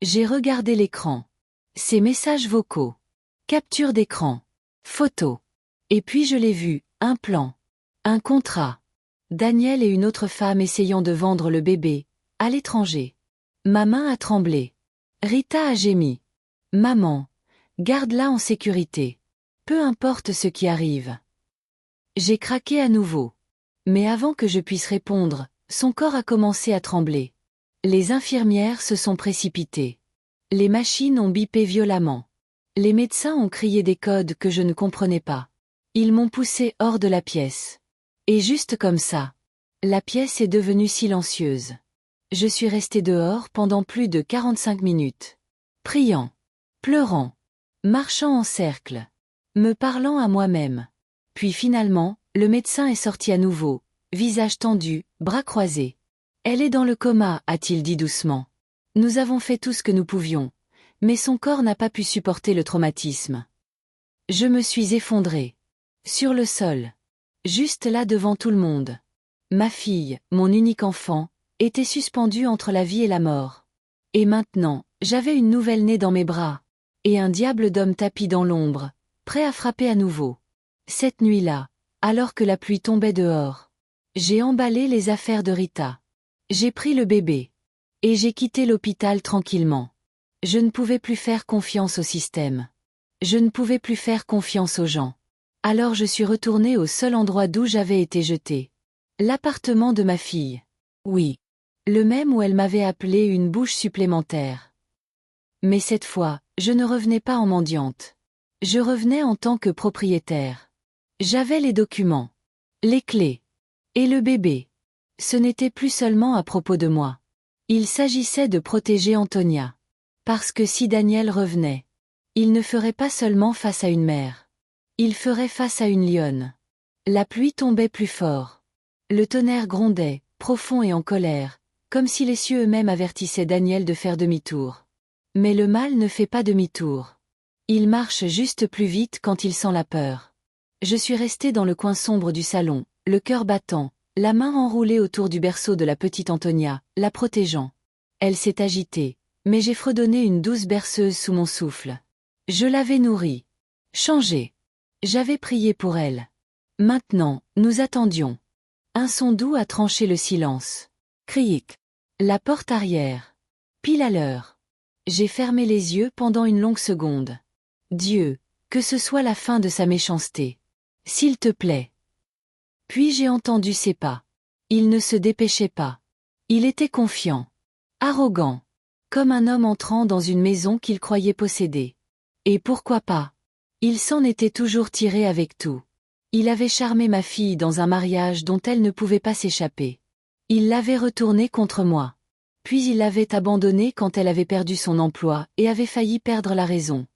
J'ai regardé l'écran. Ces messages vocaux. Capture d'écran. Photos. Et puis je l'ai vu, un plan. Un contrat. Daniel et une autre femme essayant de vendre le bébé, à l'étranger. Ma main a tremblé. Rita a gémi. Maman, Garde-la en sécurité. Peu importe ce qui arrive. J'ai craqué à nouveau. Mais avant que je puisse répondre, son corps a commencé à trembler. Les infirmières se sont précipitées. Les machines ont bipé violemment. Les médecins ont crié des codes que je ne comprenais pas. Ils m'ont poussé hors de la pièce. Et juste comme ça, la pièce est devenue silencieuse. Je suis resté dehors pendant plus de 45 minutes. Priant, pleurant, marchant en cercle, me parlant à moi-même. Puis finalement, le médecin est sorti à nouveau, visage tendu, bras croisés. Elle est dans le coma, a-t-il dit doucement. Nous avons fait tout ce que nous pouvions, mais son corps n'a pas pu supporter le traumatisme. Je me suis effondré. Sur le sol. Juste là devant tout le monde. Ma fille, mon unique enfant, était suspendue entre la vie et la mort. Et maintenant, j'avais une nouvelle-née dans mes bras. Et un diable d'homme tapi dans l'ombre, prêt à frapper à nouveau. Cette nuit-là, alors que la pluie tombait dehors, j'ai emballé les affaires de Rita. J'ai pris le bébé. Et j'ai quitté l'hôpital tranquillement. Je ne pouvais plus faire confiance au système. Je ne pouvais plus faire confiance aux gens. Alors je suis retournée au seul endroit d'où j'avais été jetée. L'appartement de ma fille. Oui. Le même où elle m'avait appelé une bouche supplémentaire. Mais cette fois, je ne revenais pas en mendiante. Je revenais en tant que propriétaire. J'avais les documents, les clés, et le bébé. Ce n'était plus seulement à propos de moi. Il s'agissait de protéger Antonia. Parce que si Daniel revenait, il ne ferait pas seulement face à une mère. Il ferait face à une lionne. La pluie tombait plus fort. Le tonnerre grondait, profond et en colère, comme si les cieux eux-mêmes avertissaient Daniel de faire demi-tour. Mais le mal ne fait pas demi-tour. Il marche juste plus vite quand il sent la peur. Je suis resté dans le coin sombre du salon, le cœur battant, la main enroulée autour du berceau de la petite Antonia, la protégeant. Elle s'est agitée, mais j'ai fredonné une douce berceuse sous mon souffle. Je l'avais nourrie. Changée. J'avais prié pour elle. Maintenant, nous attendions. Un son doux a tranché le silence. Cric. La porte arrière. Pile à l'heure. J'ai fermé les yeux pendant une longue seconde. Dieu, que ce soit la fin de sa méchanceté. S'il te plaît. Puis j'ai entendu ses pas. Il ne se dépêchait pas. Il était confiant. Arrogant. Comme un homme entrant dans une maison qu'il croyait posséder. Et pourquoi pas? Il s'en était toujours tiré avec tout. Il avait charmé ma fille dans un mariage dont elle ne pouvait pas s'échapper. Il l'avait retournée contre moi. Puis il l'avait abandonnée quand elle avait perdu son emploi et avait failli perdre la raison.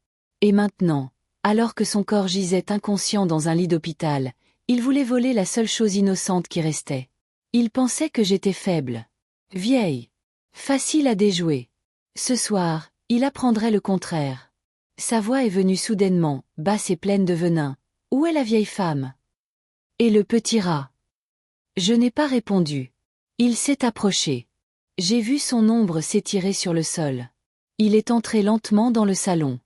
Et maintenant, alors que son corps gisait inconscient dans un lit d'hôpital, il voulait voler la seule chose innocente qui restait. Il pensait que j'étais faible, vieille, facile à déjouer. Ce soir, il apprendrait le contraire. Sa voix est venue soudainement, basse et pleine de venin. Où est la vieille femme? Et le petit rat? Je n'ai pas répondu. Il s'est approché. J'ai vu son ombre s'étirer sur le sol. Il est entré lentement dans le salon.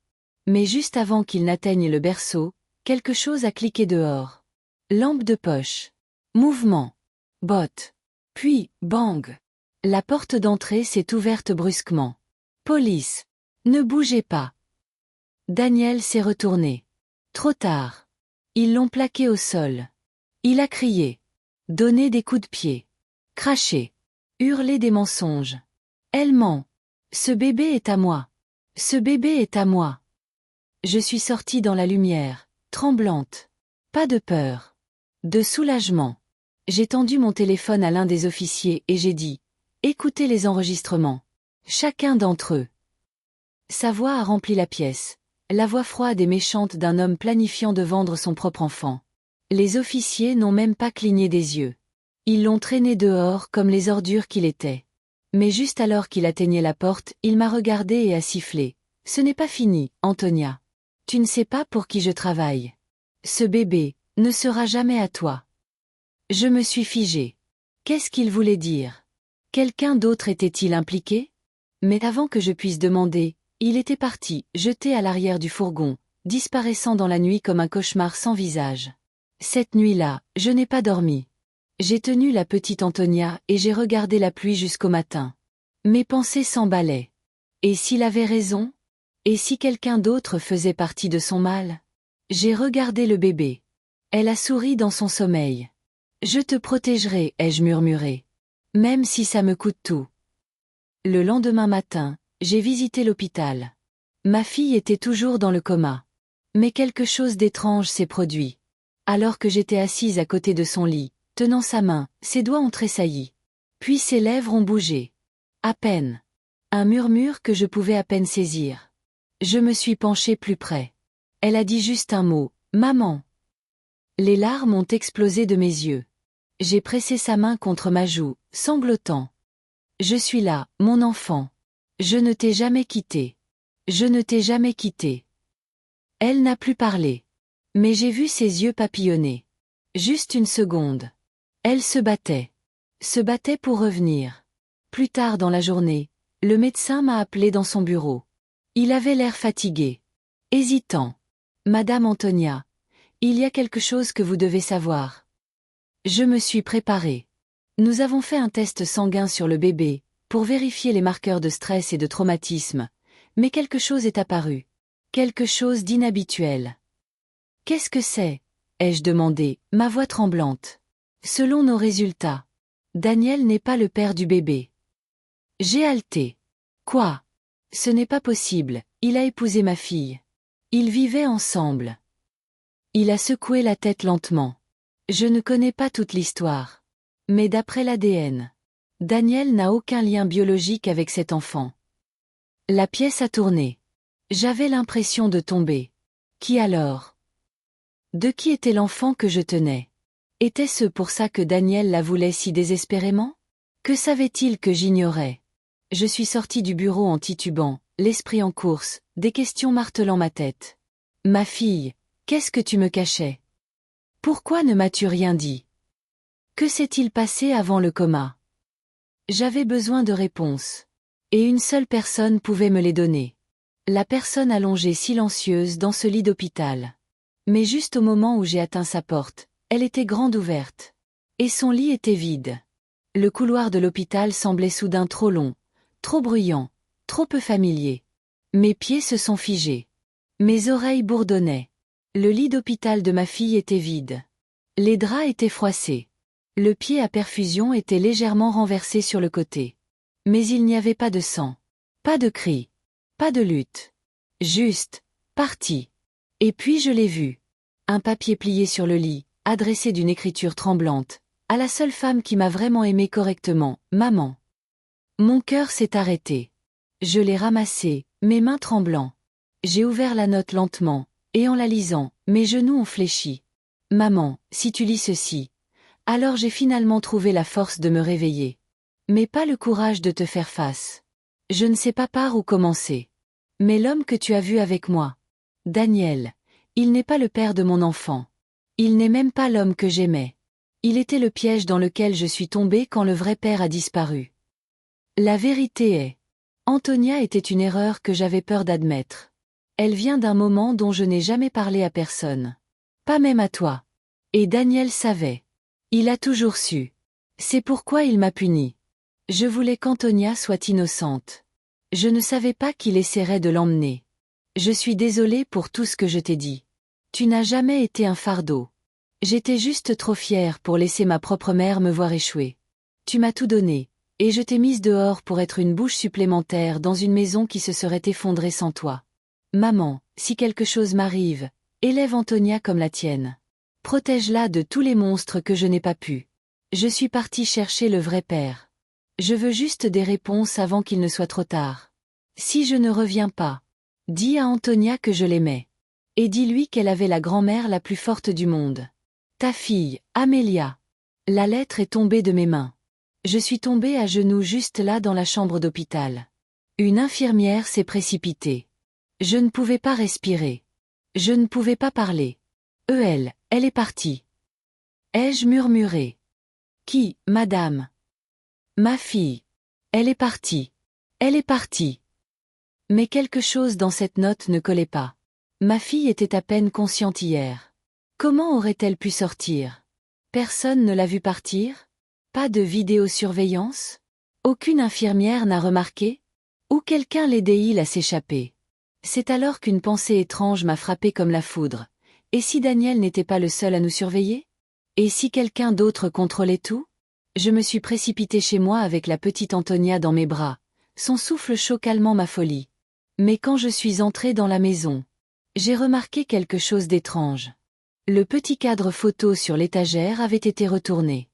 Mais juste avant qu'il n'atteigne le berceau, quelque chose a cliqué dehors. Lampe de poche. Mouvement. Botte. Puis, bang. La porte d'entrée s'est ouverte brusquement. Police. Ne bougez pas. Daniel s'est retourné. Trop tard. Ils l'ont plaqué au sol. Il a crié. Donné des coups de pied. Craché. Hurlé des mensonges. Elle ment. Ce bébé est à moi. Ce bébé est à moi. Je suis sortie dans la lumière, tremblante. Pas de peur. De soulagement. J'ai tendu mon téléphone à l'un des officiers et j'ai dit « Écoutez les enregistrements. Chacun d'entre eux. » Sa voix a rempli la pièce. La voix froide et méchante d'un homme planifiant de vendre son propre enfant. Les officiers n'ont même pas cligné des yeux. Ils l'ont traîné dehors comme les ordures qu'il était. Mais juste alors qu'il atteignait la porte, il m'a regardé et a sifflé. « Ce n'est pas fini, Antonia. Tu ne sais pas pour qui je travaille. Ce bébé ne sera jamais à toi. » Je me suis figée. Qu'est-ce qu'il voulait dire? Quelqu'un d'autre était-il impliqué? Mais avant que je puisse demander, il était parti, jeté à l'arrière du fourgon, disparaissant dans la nuit comme un cauchemar sans visage. Cette nuit-là, je n'ai pas dormi. J'ai tenu la petite Antonia et j'ai regardé la pluie jusqu'au matin. Mes pensées s'emballaient. Et s'il avait raison? Et si quelqu'un d'autre faisait partie de son mal? J'ai regardé le bébé. Elle a souri dans son sommeil. Je te protégerai, ai-je murmuré. Même si ça me coûte tout. Le lendemain matin, j'ai visité l'hôpital. Ma fille était toujours dans le coma. Mais quelque chose d'étrange s'est produit. Alors que j'étais assise à côté de son lit, tenant sa main, ses doigts ont tressailli. Puis ses lèvres ont bougé. À peine. Un murmure que je pouvais à peine saisir. Je me suis penchée plus près. Elle a dit juste un mot, « Maman ». Les larmes ont explosé de mes yeux. J'ai pressé sa main contre ma joue, sanglotant. Je suis là, mon enfant. Je ne t'ai jamais quitté. Je ne t'ai jamais quitté. Elle n'a plus parlé. Mais j'ai vu ses yeux papillonner. Juste une seconde. Elle se battait. Se battait pour revenir. Plus tard dans la journée, le médecin m'a appelé dans son bureau. Il avait l'air fatigué. Hésitant. Madame Antonia, il y a quelque chose que vous devez savoir. Je me suis préparée. Nous avons fait un test sanguin sur le bébé, pour vérifier les marqueurs de stress et de traumatisme, mais quelque chose est apparu. Quelque chose d'inhabituel. Qu'est-ce que c'est? Ai-je demandé, ma voix tremblante. Selon nos résultats, Daniel n'est pas le père du bébé. J'ai haleté. Quoi? Ce n'est pas possible, il a épousé ma fille. Ils vivaient ensemble. Il a secoué la tête lentement. Je ne connais pas toute l'histoire. Mais d'après l'ADN, Daniel n'a aucun lien biologique avec cet enfant. La pièce a tourné. J'avais l'impression de tomber. Qui alors? De qui était l'enfant que je tenais? Était-ce pour ça que Daniel la voulait si désespérément? Que savait-il que j'ignorais? Je suis sortie du bureau en titubant, l'esprit en course, des questions martelant ma tête. Ma fille, qu'est-ce que tu me cachais? Pourquoi ne m'as-tu rien dit? Que s'est-il passé avant le coma? J'avais besoin de réponses. Et une seule personne pouvait me les donner. La personne allongée silencieuse dans ce lit d'hôpital. Mais juste au moment où j'ai atteint sa porte, elle était grande ouverte. Et son lit était vide. Le couloir de l'hôpital semblait soudain trop long, trop bruyant, trop peu familier. Mes pieds se sont figés. Mes oreilles bourdonnaient. Le lit d'hôpital de ma fille était vide. Les draps étaient froissés. Le pied à perfusion était légèrement renversé sur le côté. Mais il n'y avait pas de sang. Pas de cris. Pas de lutte. Juste, parti. Et puis je l'ai vu. Un papier plié sur le lit, adressé d'une écriture tremblante, à la seule femme qui m'a vraiment aimé correctement, maman. Mon cœur s'est arrêté. Je l'ai ramassé, mes mains tremblant. J'ai ouvert la note lentement, et en la lisant, mes genoux ont fléchi. Maman, si tu lis ceci. Alors j'ai finalement trouvé la force de me réveiller. Mais pas le courage de te faire face. Je ne sais pas par où commencer. Mais l'homme que tu as vu avec moi. Daniel. Il n'est pas le père de mon enfant. Il n'est même pas l'homme que j'aimais. Il était le piège dans lequel je suis tombée quand le vrai père a disparu. La vérité est. Antonia était une erreur que j'avais peur d'admettre. Elle vient d'un moment dont je n'ai jamais parlé à personne. Pas même à toi. Et Daniel savait. Il a toujours su. C'est pourquoi il m'a puni. Je voulais qu'Antonia soit innocente. Je ne savais pas qu'il essaierait de l'emmener. Je suis désolée pour tout ce que je t'ai dit. Tu n'as jamais été un fardeau. J'étais juste trop fière pour laisser ma propre mère me voir échouer. Tu m'as tout donné, et je t'ai mise dehors pour être une bouche supplémentaire dans une maison qui se serait effondrée sans toi. Maman, si quelque chose m'arrive, élève Antonia comme la tienne. Protège-la de tous les monstres que je n'ai pas pu. Je suis partie chercher le vrai père. Je veux juste des réponses avant qu'il ne soit trop tard. Si je ne reviens pas, dis à Antonia que je l'aimais. Et dis-lui qu'elle avait la grand-mère la plus forte du monde. Ta fille, Amélia. La lettre est tombée de mes mains. Je suis tombée à genoux juste là dans la chambre d'hôpital. Une infirmière s'est précipitée. Je ne pouvais pas respirer. Je ne pouvais pas parler. Elle est partie. Ai-je murmuré. Qui, madame? Ma fille. Elle est partie. Elle est partie. Mais quelque chose dans cette note ne collait pas. Ma fille était à peine consciente hier. Comment aurait-elle pu sortir? Personne ne l'a vue partir? Pas de vidéosurveillance? Aucune infirmière n'a remarqué? Ou quelqu'un l'aidait-il à s'échapper? C'est alors qu'une pensée étrange m'a frappé comme la foudre. Et si Daniel n'était pas le seul à nous surveiller? Et si quelqu'un d'autre contrôlait tout? Je me suis précipitée chez moi avec la petite Antonia dans mes bras, son souffle chaud calmant ma folie. Mais quand je suis entrée dans la maison, j'ai remarqué quelque chose d'étrange. Le petit cadre photo sur l'étagère avait été retourné.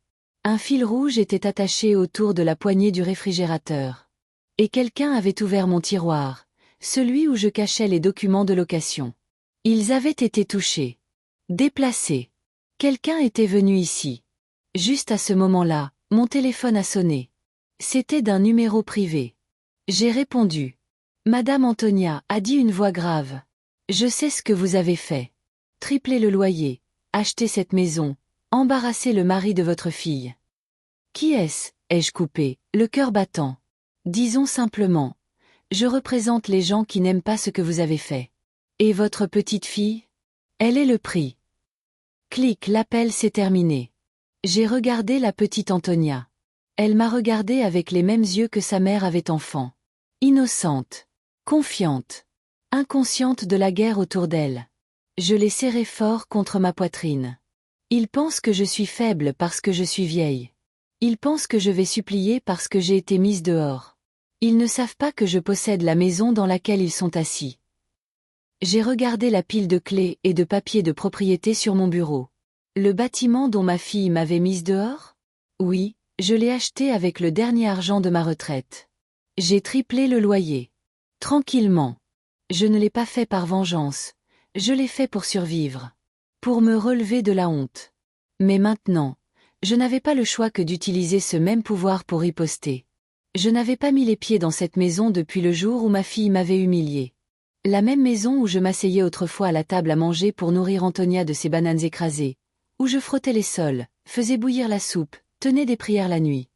Un fil rouge était attaché autour de la poignée du réfrigérateur. Et quelqu'un avait ouvert mon tiroir, celui où je cachais les documents de location. Ils avaient été touchés, déplacés. Quelqu'un était venu ici. Juste à ce moment-là, mon téléphone a sonné. C'était d'un numéro privé. J'ai répondu. Madame Antonia, a dit une voix grave. Je sais ce que vous avez fait. Tripler le loyer, acheter cette maison, embarrasser le mari de votre fille. Qui est-ce? Ai-je coupé, le cœur battant. Disons simplement. Je représente les gens qui n'aiment pas ce que vous avez fait. Et votre petite fille? Elle est le prix. Clic, l'appel s'est terminé. J'ai regardé la petite Antonia. Elle m'a regardé avec les mêmes yeux que sa mère avait enfant. Innocente. Confiante. Inconsciente de la guerre autour d'elle. Je l'ai serrée fort contre ma poitrine. Ils pensent que je suis faible parce que je suis vieille. Ils pensent que je vais supplier parce que j'ai été mise dehors. Ils ne savent pas que je possède la maison dans laquelle ils sont assis. J'ai regardé la pile de clés et de papiers de propriété sur mon bureau. Le bâtiment dont ma fille m'avait mise dehors? Oui, je l'ai acheté avec le dernier argent de ma retraite. J'ai triplé le loyer. Tranquillement. Je ne l'ai pas fait par vengeance. Je l'ai fait pour survivre. Pour me relever de la honte. Mais maintenant, je n'avais pas le choix que d'utiliser ce même pouvoir pour riposter. Je n'avais pas mis les pieds dans cette maison depuis le jour où ma fille m'avait humiliée. La même maison où je m'asseyais autrefois à la table à manger pour nourrir Antonia de ses bananes écrasées, où je frottais les sols, faisais bouillir la soupe, tenais des prières la nuit.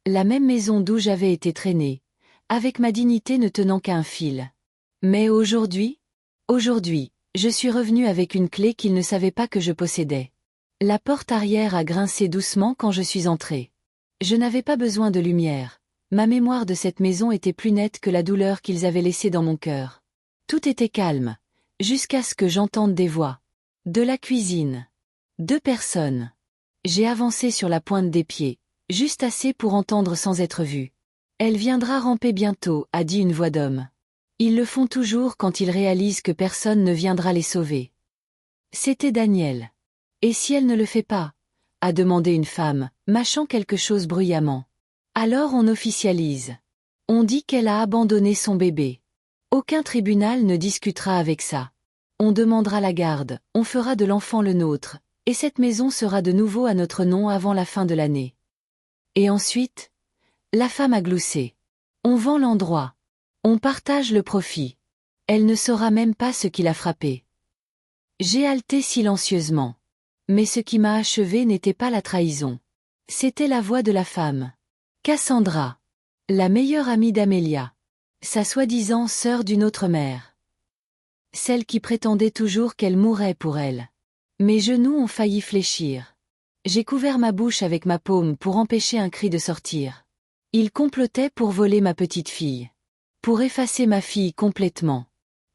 La même maison d'où j'avais été traînée, avec ma dignité ne tenant qu'à un fil. Mais aujourd'hui, je suis revenue avec une clé qu'ils ne savaient pas que je possédais. La porte arrière a grincé doucement quand je suis entrée. Je n'avais pas besoin de lumière. Ma mémoire de cette maison était plus nette que la douleur qu'ils avaient laissée dans mon cœur. Tout était calme, jusqu'à ce que j'entende des voix. De la cuisine. 2 personnes. J'ai avancé sur la pointe des pieds, juste assez pour entendre sans être vue. Elle viendra ramper bientôt, a dit une voix d'homme. Ils le font toujours quand ils réalisent que personne ne viendra les sauver. C'était Daniel. Et si elle ne le fait pas? A demandé une femme, mâchant quelque chose bruyamment. Alors on officialise. On dit qu'elle a abandonné son bébé. Aucun tribunal ne discutera avec ça. On demandera la garde, on fera de l'enfant le nôtre, et cette maison sera de nouveau à notre nom avant la fin de l'année. Et ensuite? La femme a gloussé. On vend l'endroit. On partage le profit. Elle ne saura même pas ce qui l'a frappée. J'ai haleté silencieusement. Mais ce qui m'a achevé n'était pas la trahison. C'était la voix de la femme. Cassandra. La meilleure amie d'Amélia. Sa soi-disant sœur d'une autre mère. Celle qui prétendait toujours qu'elle mourrait pour elle. Mes genoux ont failli fléchir. J'ai couvert ma bouche avec ma paume pour empêcher un cri de sortir. Il complotait pour voler ma petite fille. Pour effacer ma fille complètement.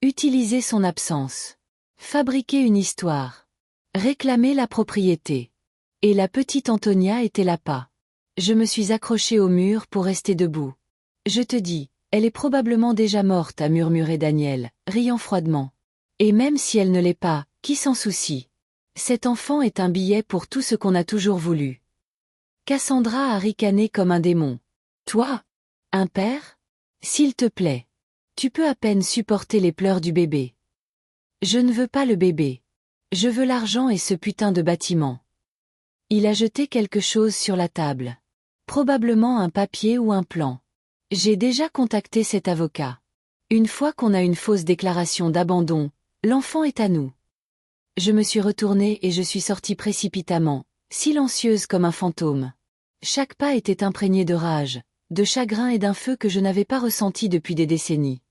Utiliser son absence. Fabriquer une histoire. Réclamer la propriété. Et la petite Antonia était là pas. Je me suis accrochée au mur pour rester debout. Je te dis, elle est probablement déjà morte, a murmuré Daniel, riant froidement. Et même si elle ne l'est pas, qui s'en soucie? Cet enfant est un billet pour tout ce qu'on a toujours voulu. Cassandra a ricané comme un démon. Toi? Un père? S'il te plaît. Tu peux à peine supporter les pleurs du bébé. Je ne veux pas le bébé. Je veux l'argent et ce putain de bâtiment. Il a jeté quelque chose sur la table. Probablement un papier ou un plan. J'ai déjà contacté cet avocat. Une fois qu'on a une fausse déclaration d'abandon, l'enfant est à nous. Je me suis retournée et je suis sortie précipitamment, silencieuse comme un fantôme. Chaque pas était imprégné de rage, de chagrin et d'un feu que je n'avais pas ressenti depuis des décennies.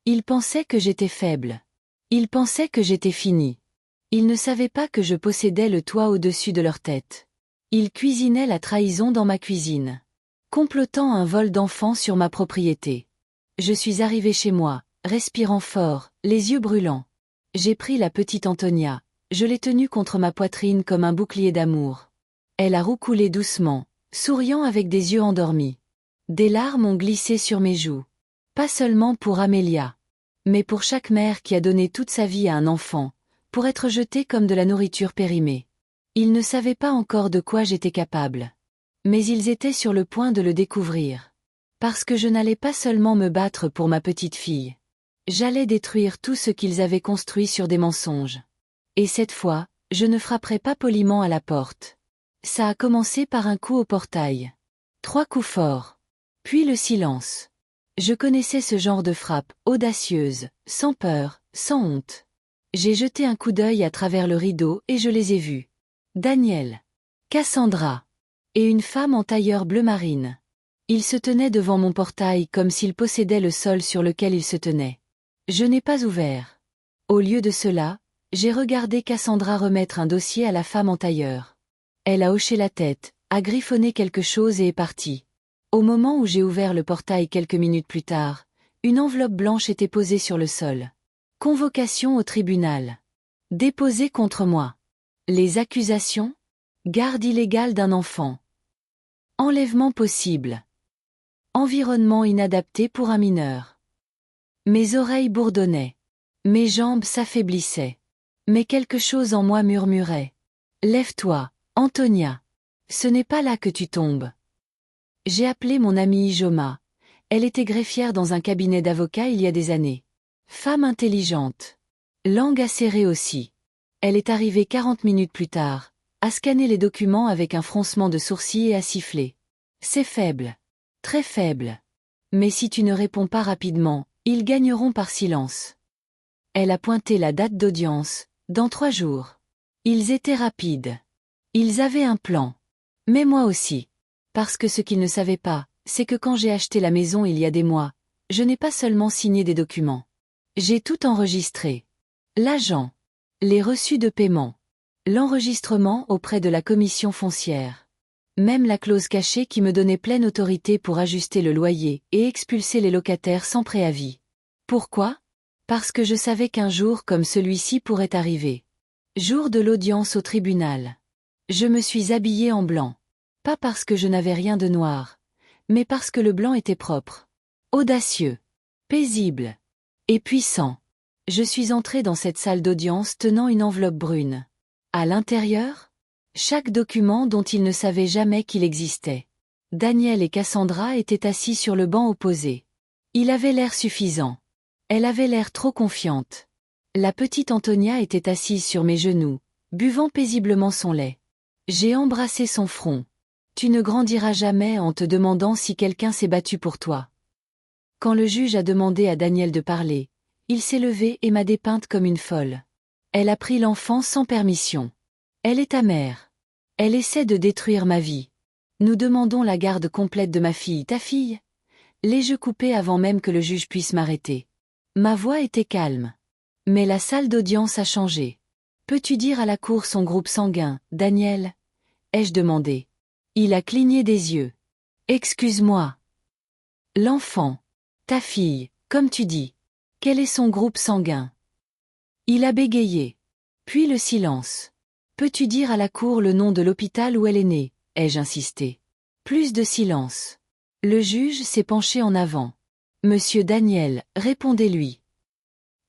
Ils pensaient que j'étais faible. Ils pensaient que j'étais finie. Ils ne savaient pas que je possédais le toit au-dessus de leur tête. Ils cuisinaient la trahison dans ma cuisine. Complotant un vol d'enfants sur ma propriété. Je suis arrivée chez moi, respirant fort, les yeux brûlants. J'ai pris la petite Antonia, je l'ai tenue contre ma poitrine comme un bouclier d'amour. Elle a roucoulé doucement, souriant avec des yeux endormis. Des larmes ont glissé sur mes joues. Pas seulement pour Amélia, mais pour chaque mère qui a donné toute sa vie à un enfant, pour être jetée comme de la nourriture périmée. Ils ne savaient pas encore de quoi j'étais capable. Mais ils étaient sur le point de le découvrir. Parce que je n'allais pas seulement me battre pour ma petite fille. J'allais détruire tout ce qu'ils avaient construit sur des mensonges. Et cette fois, je ne frapperai pas poliment à la porte. Ça a commencé par un coup au portail. 3 coups forts. Puis le silence. Je connaissais ce genre de frappe, audacieuse, sans peur, sans honte. J'ai jeté un coup d'œil à travers le rideau et je les ai vus. Daniel. Cassandra. Et une femme en tailleur bleu marine. Ils se tenaient devant mon portail comme s'ils possédaient le sol sur lequel ils se tenaient. Je n'ai pas ouvert. Au lieu de cela, j'ai regardé Cassandra remettre un dossier à la femme en tailleur. Elle a hoché la tête, a griffonné quelque chose et est partie. Au moment où j'ai ouvert le portail quelques minutes plus tard, une enveloppe blanche était posée sur le sol. Convocation au tribunal. Déposée contre moi. Les accusations? Garde illégale d'un enfant. Enlèvement possible. Environnement inadapté pour un mineur. Mes oreilles bourdonnaient. Mes jambes s'affaiblissaient. Mais quelque chose en moi murmurait. Lève-toi, Antonia. Ce n'est pas là que tu tombes. J'ai appelé mon amie Ijoma. Elle était greffière dans un cabinet d'avocats il y a des années. Femme intelligente. Langue acérée aussi. Elle est arrivée 40 minutes plus tard, à scanner les documents avec un froncement de sourcils et à siffler. C'est faible. Très faible. Mais si tu ne réponds pas rapidement, ils gagneront par silence. Elle a pointé la date d'audience, dans 3 jours. Ils étaient rapides. Ils avaient un plan. Mais moi aussi. Parce que ce qu'ils ne savaient pas, c'est que quand j'ai acheté la maison il y a des mois, je n'ai pas seulement signé des documents. J'ai tout enregistré. L'agent. Les reçus de paiement. L'enregistrement auprès de la commission foncière. Même la clause cachée qui me donnait pleine autorité pour ajuster le loyer et expulser les locataires sans préavis. Pourquoi? Parce que je savais qu'un jour comme celui-ci pourrait arriver. Jour de l'audience au tribunal. Je me suis habillée en blanc. Pas parce que je n'avais rien de noir, mais parce que le blanc était propre. Audacieux. Paisible. Et puissant. Je suis entrée dans cette salle d'audience tenant une enveloppe brune. À l'intérieur? Chaque document dont ils ne savaient jamais qu'il existait. Daniel et Cassandra étaient assis sur le banc opposé. Il avait l'air suffisant. Elle avait l'air trop confiante. La petite Antonia était assise sur mes genoux, buvant paisiblement son lait. J'ai embrassé son front. Tu ne grandiras jamais en te demandant si quelqu'un s'est battu pour toi. Quand le juge a demandé à Daniel de parler, il s'est levé et m'a dépeinte comme une folle. Elle a pris l'enfant sans permission. Elle est ta mère. Elle essaie de détruire ma vie. Nous demandons la garde complète de ma fille, ta fille? Les yeux coupés avant même que le juge puisse m'arrêter. Ma voix était calme. Mais la salle d'audience a changé. Peux-tu dire à la cour son groupe sanguin, Daniel? Ai-je demandé. Il a cligné des yeux. Excuse-moi. L'enfant. Ta fille, comme tu dis. Quel est son groupe sanguin? Il a bégayé. Puis le silence. Peux-tu dire à la cour le nom de l'hôpital où elle est née? Ai-je insisté. Plus de silence. Le juge s'est penché en avant. Monsieur Daniel, répondez-lui.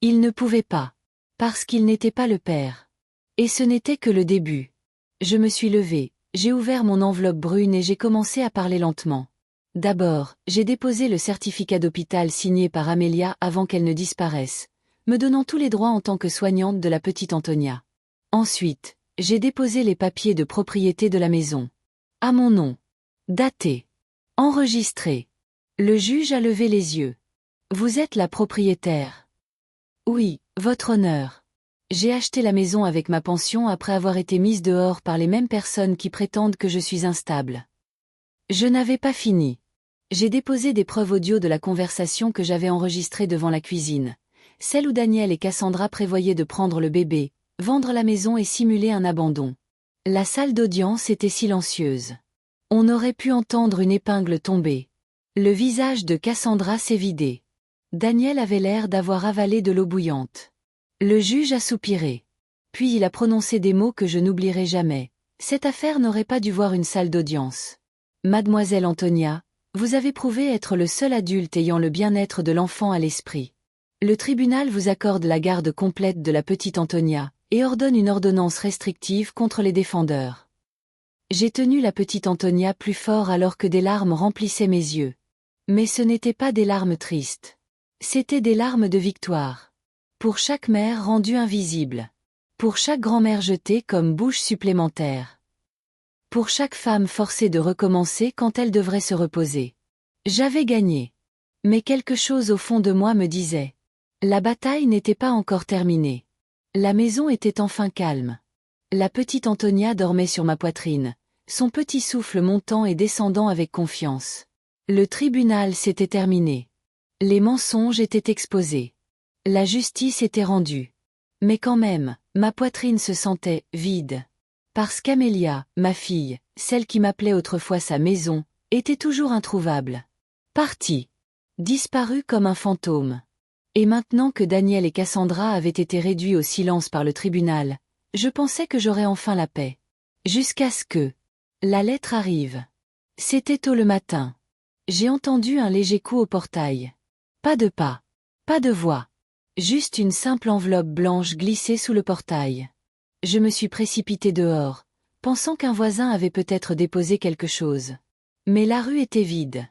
Il ne pouvait pas. Parce qu'il n'était pas le père. Et ce n'était que le début. Je me suis levée. J'ai ouvert mon enveloppe brune et j'ai commencé à parler lentement. D'abord, j'ai déposé le certificat d'hôpital signé par Amélia avant qu'elle ne disparaisse, me donnant tous les droits en tant que soignante de la petite Antonia. Ensuite, j'ai déposé les papiers de propriété de la maison. À mon nom. Daté. Enregistré. Le juge a levé les yeux. Vous êtes la propriétaire. Oui, votre honneur. J'ai acheté la maison avec ma pension après avoir été mise dehors par les mêmes personnes qui prétendent que je suis instable. Je n'avais pas fini. J'ai déposé des preuves audio de la conversation que j'avais enregistrée devant la cuisine, celle où Daniel et Cassandra prévoyaient de prendre le bébé, vendre la maison et simuler un abandon. La salle d'audience était silencieuse. On aurait pu entendre une épingle tomber. Le visage de Cassandra s'est vidé. Daniel avait l'air d'avoir avalé de l'eau bouillante. Le juge a soupiré. Puis il a prononcé des mots que je n'oublierai jamais. Cette affaire n'aurait pas dû voir une salle d'audience. Mademoiselle Antonia, vous avez prouvé être le seul adulte ayant le bien-être de l'enfant à l'esprit. Le tribunal vous accorde la garde complète de la petite Antonia, et ordonne une ordonnance restrictive contre les défendeurs. J'ai tenu la petite Antonia plus fort alors que des larmes remplissaient mes yeux. Mais ce n'étaient pas des larmes tristes. C'étaient des larmes de victoire. Pour chaque mère rendue invisible. Pour chaque grand-mère jetée comme bouche supplémentaire. Pour chaque femme forcée de recommencer quand elle devrait se reposer. J'avais gagné. Mais quelque chose au fond de moi me disait. La bataille n'était pas encore terminée. La maison était enfin calme. La petite Antonia dormait sur ma poitrine, son petit souffle montant et descendant avec confiance. Le tribunal s'était terminé. Les mensonges étaient exposés. La justice était rendue. Mais quand même, ma poitrine se sentait vide. Parce qu'Amélia, ma fille, celle qui m'appelait autrefois sa maison, était toujours introuvable. Partie. Disparue comme un fantôme. Et maintenant que Daniel et Cassandra avaient été réduits au silence par le tribunal, je pensais que j'aurais enfin la paix. Jusqu'à ce que la lettre arrive. C'était tôt le matin. J'ai entendu un léger coup au portail. Pas de pas. Pas de voix. Juste une simple enveloppe blanche glissée sous le portail. Je me suis précipitée dehors, pensant qu'un voisin avait peut-être déposé quelque chose. Mais la rue était vide.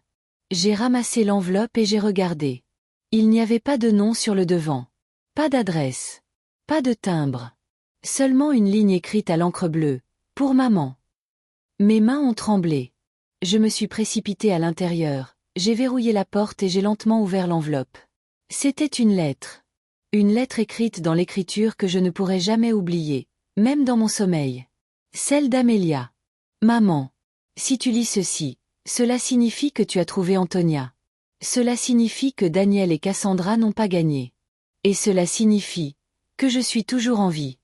J'ai ramassé l'enveloppe et j'ai regardé. Il n'y avait pas de nom sur le devant. Pas d'adresse. Pas de timbre. Seulement une ligne écrite à l'encre bleue. Pour maman. Mes mains ont tremblé. Je me suis précipitée à l'intérieur, j'ai verrouillé la porte et j'ai lentement ouvert l'enveloppe. C'était une lettre. Une lettre écrite dans l'écriture que je ne pourrai jamais oublier, même dans mon sommeil. Celle d'Amélia. Maman. Si tu lis ceci, cela signifie que tu as trouvé Antonia. Cela signifie que Daniel et Cassandra n'ont pas gagné. Et cela signifie que je suis toujours en vie.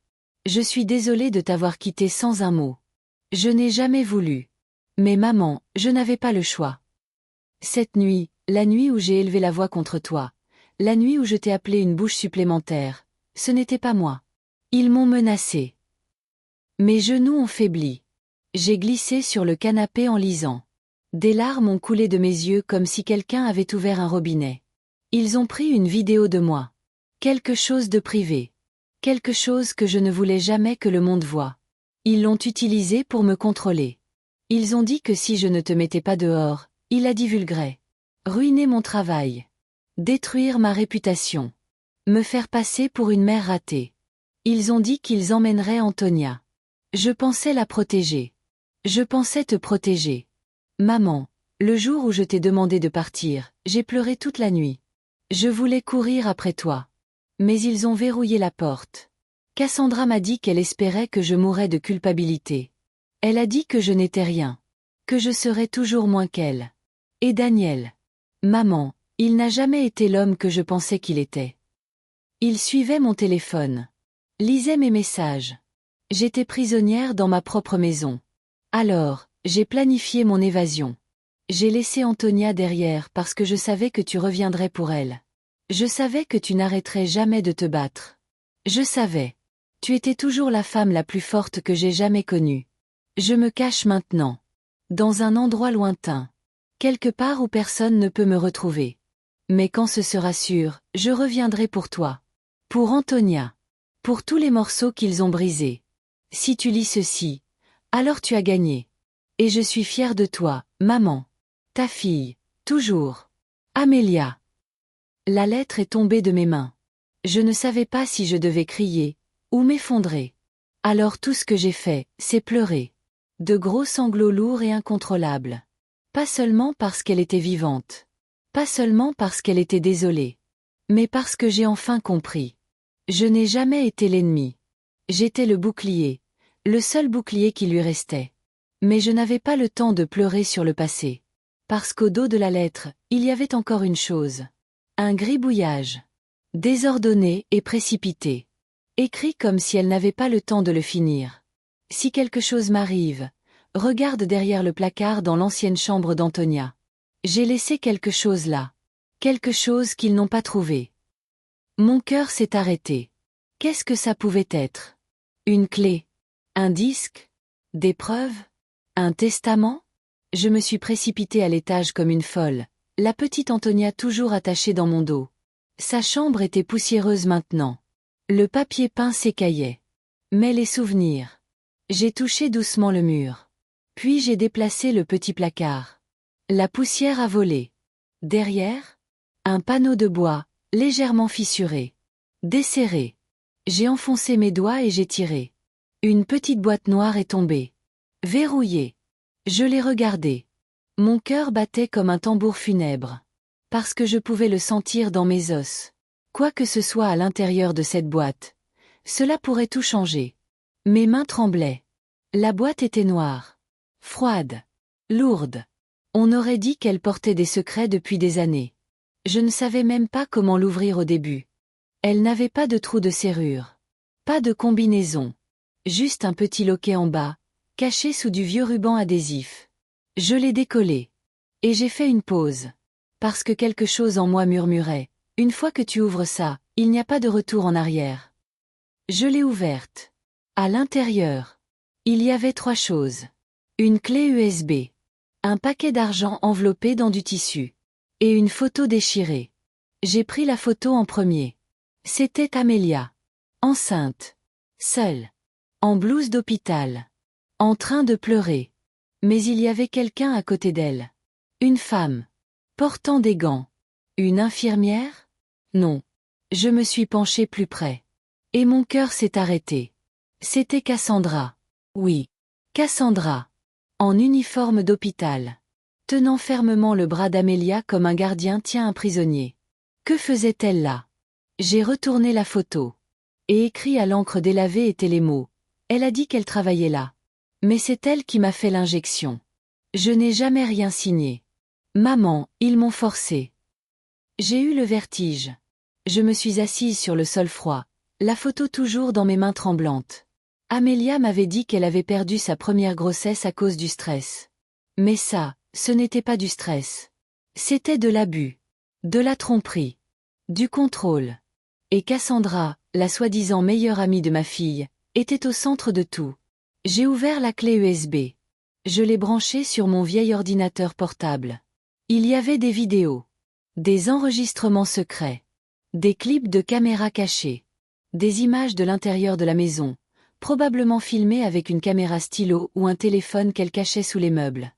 Je suis désolée de t'avoir quitté sans un mot. Je n'ai jamais voulu. Mais maman, je n'avais pas le choix. Cette nuit, la nuit où j'ai élevé la voix contre toi, la nuit où je t'ai appelé une bouche supplémentaire, ce n'était pas moi. Ils m'ont menacé. Mes genoux ont faibli. J'ai glissé sur le canapé en lisant. Des larmes ont coulé de mes yeux comme si quelqu'un avait ouvert un robinet. Ils ont pris une vidéo de moi. Quelque chose de privé. Quelque chose que je ne voulais jamais que le monde voie. Ils l'ont utilisé pour me contrôler. Ils ont dit que si je ne te mettais pas dehors, ils la divulgueraient. Ruiner mon travail. Détruire ma réputation. Me faire passer pour une mère ratée. Ils ont dit qu'ils emmèneraient Antonia. Je pensais la protéger. Je pensais te protéger. Maman, le jour où je t'ai demandé de partir, j'ai pleuré toute la nuit. Je voulais courir après toi. Mais ils ont verrouillé la porte. Cassandra m'a dit qu'elle espérait que je mourrais de culpabilité. Elle a dit que je n'étais rien. Que je serais toujours moins qu'elle. Et Daniel. Maman, il n'a jamais été l'homme que je pensais qu'il était. Il suivait mon téléphone. Lisait mes messages. J'étais prisonnière dans ma propre maison. Alors, j'ai planifié mon évasion. J'ai laissé Antonia derrière parce que je savais que tu reviendrais pour elle. Je savais que tu n'arrêterais jamais de te battre. Je savais. Tu étais toujours la femme la plus forte que j'ai jamais connue. Je me cache maintenant. Dans un endroit lointain. Quelque part où personne ne peut me retrouver. Mais quand ce sera sûr, je reviendrai pour toi. Pour Antonia. Pour tous les morceaux qu'ils ont brisés. Si tu lis ceci, alors tu as gagné. Et je suis fière de toi, maman. Ta fille, toujours. Amélia. La lettre est tombée de mes mains. Je ne savais pas si je devais crier, ou m'effondrer. Alors tout ce que j'ai fait, c'est pleurer. De gros sanglots lourds et incontrôlables. Pas seulement parce qu'elle était vivante. Pas seulement parce qu'elle était désolée. Mais parce que j'ai enfin compris. Je n'ai jamais été l'ennemi. J'étais le bouclier. Le seul bouclier qui lui restait. Mais je n'avais pas le temps de pleurer sur le passé. Parce qu'au dos de la lettre, il y avait encore une chose. Un gribouillage. Désordonné et précipité. Écrit comme si elle n'avait pas le temps de le finir. Si quelque chose m'arrive, regarde derrière le placard dans l'ancienne chambre d'Antonia. J'ai laissé quelque chose là. Quelque chose qu'ils n'ont pas trouvé. Mon cœur s'est arrêté. Qu'est-ce que ça pouvait être? Une clé? Un disque? Des preuves? Un testament? Je me suis précipitée à l'étage comme une folle, la petite Antonia toujours attachée dans mon dos. Sa chambre était poussiéreuse maintenant. Le papier peint s'écaillait. Mais les souvenirs. J'ai touché doucement le mur. Puis j'ai déplacé le petit placard. La poussière a volé. Derrière? Un panneau de bois, légèrement fissuré. Desserré. J'ai enfoncé mes doigts et j'ai tiré. Une petite boîte noire est tombée. Verrouillée. Je l'ai regardée. Mon cœur battait comme un tambour funèbre. Parce que je pouvais le sentir dans mes os. Quoi que ce soit à l'intérieur de cette boîte. Cela pourrait tout changer. Mes mains tremblaient. La boîte était noire. Froide. Lourde. On aurait dit qu'elle portait des secrets depuis des années. Je ne savais même pas comment l'ouvrir au début. Elle n'avait pas de trou de serrure. Pas de combinaison. Juste un petit loquet en bas, caché sous du vieux ruban adhésif. Je l'ai décollé. Et j'ai fait une pause. Parce que quelque chose en moi murmurait, une fois que tu ouvres ça, il n'y a pas de retour en arrière. Je l'ai ouverte. À l'intérieur, il y avait 3 choses. Une clé USB. Un paquet d'argent enveloppé dans du tissu. Et une photo déchirée. J'ai pris la photo en premier. C'était Amélia. Enceinte. Seule. En blouse d'hôpital. En train de pleurer. Mais il y avait quelqu'un à côté d'elle. Une femme. Portant des gants. Une infirmière? Non. Je me suis penchée plus près. Et mon cœur s'est arrêté. C'était Cassandra. Oui. Cassandra. En uniforme d'hôpital. Tenant fermement le bras d'Amélia comme un gardien tient un prisonnier. Que faisait-elle là? J'ai retourné la photo. Et écrit à l'encre délavée étaient les mots. Elle a dit qu'elle travaillait là. Mais c'est elle qui m'a fait l'injection. Je n'ai jamais rien signé. Maman, ils m'ont forcé. J'ai eu le vertige. Je me suis assise sur le sol froid, la photo toujours dans mes mains tremblantes. Amélia m'avait dit qu'elle avait perdu sa première grossesse à cause du stress. Mais ça, ce n'était pas du stress. C'était de l'abus. De la tromperie. Du contrôle. Et Cassandra, la soi-disant meilleure amie de ma fille, était au centre de tout. J'ai ouvert la clé USB. Je l'ai branchée sur mon vieil ordinateur portable. Il y avait des vidéos. Des enregistrements secrets. Des clips de caméras cachées. Des images de l'intérieur de la maison, probablement filmées avec une caméra stylo ou un téléphone qu'elle cachait sous les meubles.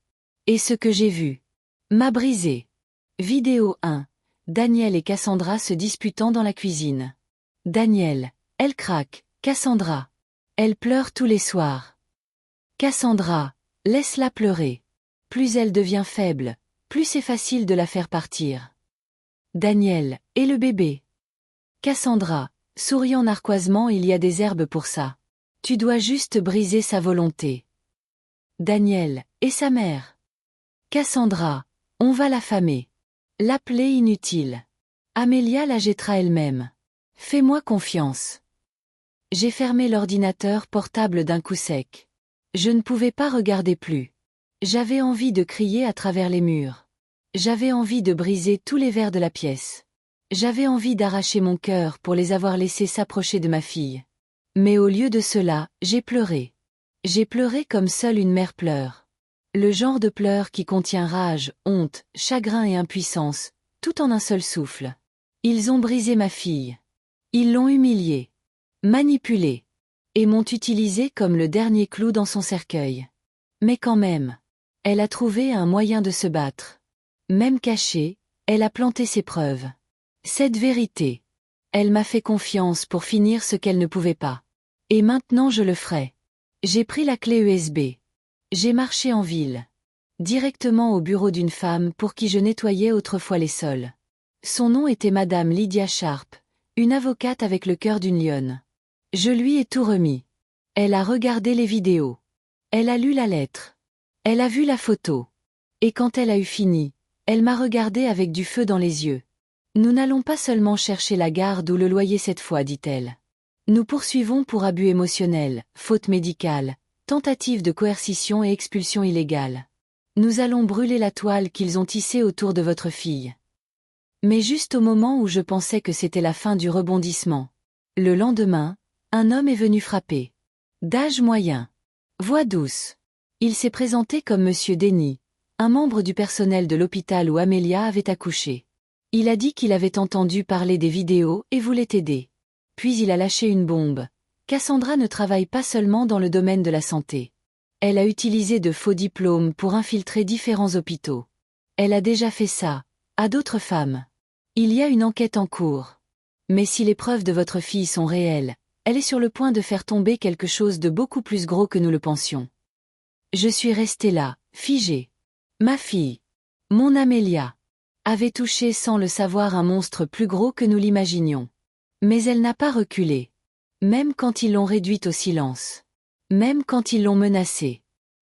Et ce que j'ai vu m'a brisé. Vidéo 1. Daniel et Cassandra se disputant dans la cuisine. Daniel. Elle craque. Cassandra. Elle pleure tous les soirs. Cassandra. Laisse-la pleurer. Plus elle devient faible, plus c'est facile de la faire partir. Daniel. Et le bébé? Cassandra. Souriant narquoisement, il y a des herbes pour ça. Tu dois juste briser sa volonté. Daniel. Et sa mère? Cassandra. On va l'affamer. L'appeler inutile. Amélia la jettera elle-même. Fais-moi confiance. J'ai fermé l'ordinateur portable d'un coup sec. Je ne pouvais pas regarder plus. J'avais envie de crier à travers les murs. J'avais envie de briser tous les verres de la pièce. J'avais envie d'arracher mon cœur pour les avoir laissés s'approcher de ma fille. Mais au lieu de cela, j'ai pleuré. J'ai pleuré comme seule une mère pleure. Le genre de pleurs qui contient rage, honte, chagrin et impuissance, tout en un seul souffle. Ils ont brisé ma fille. Ils l'ont humiliée. Manipulée. Et m'ont utilisée comme le dernier clou dans son cercueil. Mais quand même. Elle a trouvé un moyen de se battre. Même cachée, elle a planté ses preuves. Cette vérité. Elle m'a fait confiance pour finir ce qu'elle ne pouvait pas. Et maintenant je le ferai. J'ai pris la clé USB. J'ai marché en ville. Directement au bureau d'une femme pour qui je nettoyais autrefois les sols. Son nom était Madame Lydia Sharp, une avocate avec le cœur d'une lionne. Je lui ai tout remis. Elle a regardé les vidéos. Elle a lu la lettre. Elle a vu la photo. Et quand elle a eu fini, elle m'a regardé avec du feu dans les yeux. Nous n'allons pas seulement chercher la garde ou le loyer cette fois, dit-elle. Nous poursuivons pour abus émotionnel, faute médicale, tentative de coercition et expulsion illégale. Nous allons brûler la toile qu'ils ont tissée autour de votre fille. Mais juste au moment où je pensais que c'était la fin du rebondissement. Le lendemain, un homme est venu frapper. D'âge moyen. Voix douce. Il s'est présenté comme Monsieur Denny, un membre du personnel de l'hôpital où Amelia avait accouché. Il a dit qu'il avait entendu parler des vidéos et voulait aider. Puis il a lâché une bombe. Cassandra ne travaille pas seulement dans le domaine de la santé. Elle a utilisé de faux diplômes pour infiltrer différents hôpitaux. Elle a déjà fait ça, à d'autres femmes. Il y a une enquête en cours. Mais si les preuves de votre fille sont réelles, elle est sur le point de faire tomber quelque chose de beaucoup plus gros que nous le pensions. Je suis restée là, figée. Ma fille, mon Amélia, avait touché sans le savoir un monstre plus gros que nous l'imaginions. Mais elle n'a pas reculé. Même quand ils l'ont réduite au silence. Même quand ils l'ont menacée.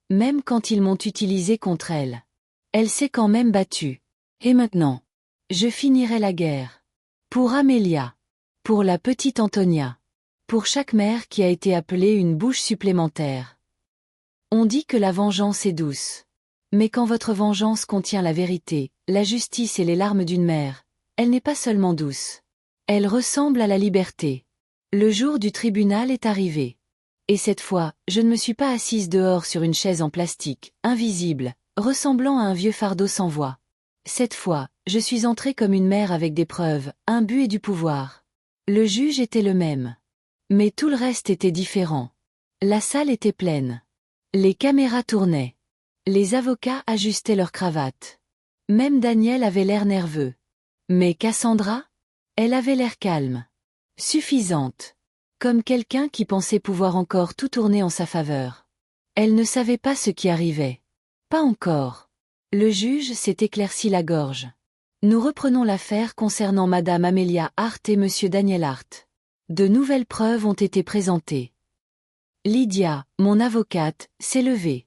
Même quand ils m'ont utilisée contre elle. Elle s'est quand même battue. Et maintenant, je finirai la guerre. Pour Amélia. Pour la petite Antonia. Pour chaque mère qui a été appelée une bouche supplémentaire. On dit que la vengeance est douce. Mais quand votre vengeance contient la vérité, la justice et les larmes d'une mère, elle n'est pas seulement douce. Elle ressemble à la liberté. Le jour du tribunal est arrivé. Et cette fois, je ne me suis pas assise dehors sur une chaise en plastique, invisible, ressemblant à un vieux fardeau sans voix. Cette fois, je suis entrée comme une mère avec des preuves, un but et du pouvoir. Le juge était le même. Mais tout le reste était différent. La salle était pleine. Les caméras tournaient. Les avocats ajustaient leurs cravates. Même Daniel avait l'air nerveux. Mais Cassandra? Elle avait l'air calme. Suffisante. Comme quelqu'un qui pensait pouvoir encore tout tourner en sa faveur. Elle ne savait pas ce qui arrivait. Pas encore. Le juge s'est éclairci la gorge. Nous reprenons l'affaire concernant Madame Amelia Hart et Monsieur Daniel Hart. De nouvelles preuves ont été présentées. Lydia, mon avocate, s'est levée.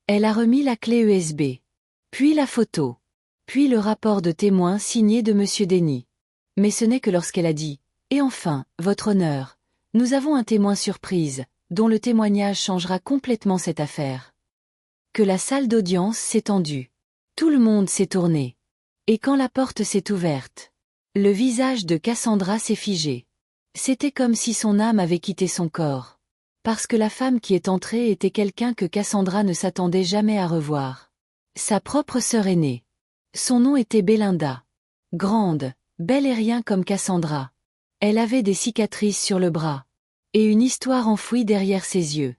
Elle a remis la clé USB. Puis la photo. Puis le rapport de témoin signé de Monsieur Denny. Mais ce n'est que lorsqu'elle a dit « Et enfin, votre honneur, nous avons un témoin surprise, dont le témoignage changera complètement cette affaire. » Que la salle d'audience s'est tendue. Tout le monde s'est tourné. Et quand la porte s'est ouverte, le visage de Cassandra s'est figé. C'était comme si son âme avait quitté son corps. Parce que la femme qui est entrée était quelqu'un que Cassandra ne s'attendait jamais à revoir. Sa propre sœur aînée. Son nom était Belinda. Grande, belle et rien comme Cassandra. Elle avait des cicatrices sur le bras. Et une histoire enfouie derrière ses yeux.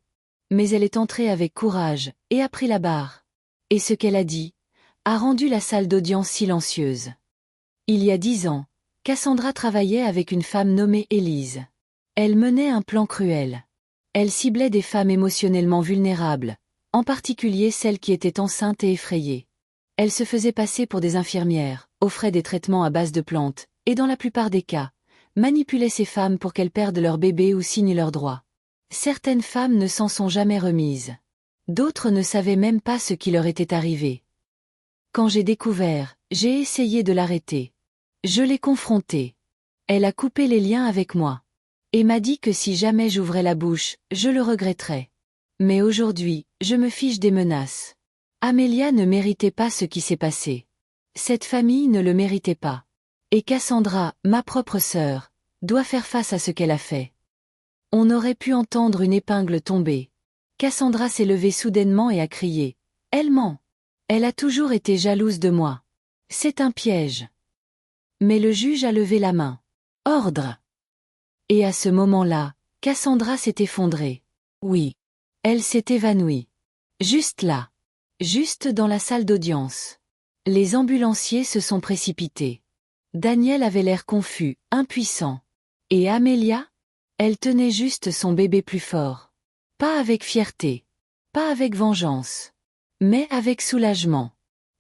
Mais elle est entrée avec courage, et a pris la barre. Et ce qu'elle a dit, a rendu la salle d'audience silencieuse. Il y a 10 ans, Cassandra travaillait avec une femme nommée Élise. Elle menait un plan cruel. Elle ciblait des femmes émotionnellement vulnérables, en particulier celles qui étaient enceintes et effrayées. Elle se faisait passer pour des infirmières, offrait des traitements à base de plantes, et dans la plupart des cas, manipulait ces femmes pour qu'elles perdent leur bébé ou signent leurs droits. Certaines femmes ne s'en sont jamais remises. D'autres ne savaient même pas ce qui leur était arrivé. Quand j'ai découvert, j'ai essayé de l'arrêter. Je l'ai confrontée. Elle a coupé les liens avec moi. Et m'a dit que si jamais j'ouvrais la bouche, je le regretterais. Mais aujourd'hui, je me fiche des menaces. Amélia ne méritait pas ce qui s'est passé. Cette famille ne le méritait pas. Et Cassandra, ma propre sœur, doit faire face à ce qu'elle a fait. On aurait pu entendre une épingle tomber. Cassandra s'est levée soudainement et a crié. Elle ment. Elle a toujours été jalouse de moi. C'est un piège. Mais le juge a levé la main. Ordre. Et à ce moment-là, Cassandra s'est effondrée. Oui. Elle s'est évanouie. Juste là. Juste dans la salle d'audience. Les ambulanciers se sont précipités. Daniel avait l'air confus, impuissant. Et Amélia? Elle tenait juste son bébé plus fort. Pas avec fierté. Pas avec vengeance. Mais avec soulagement.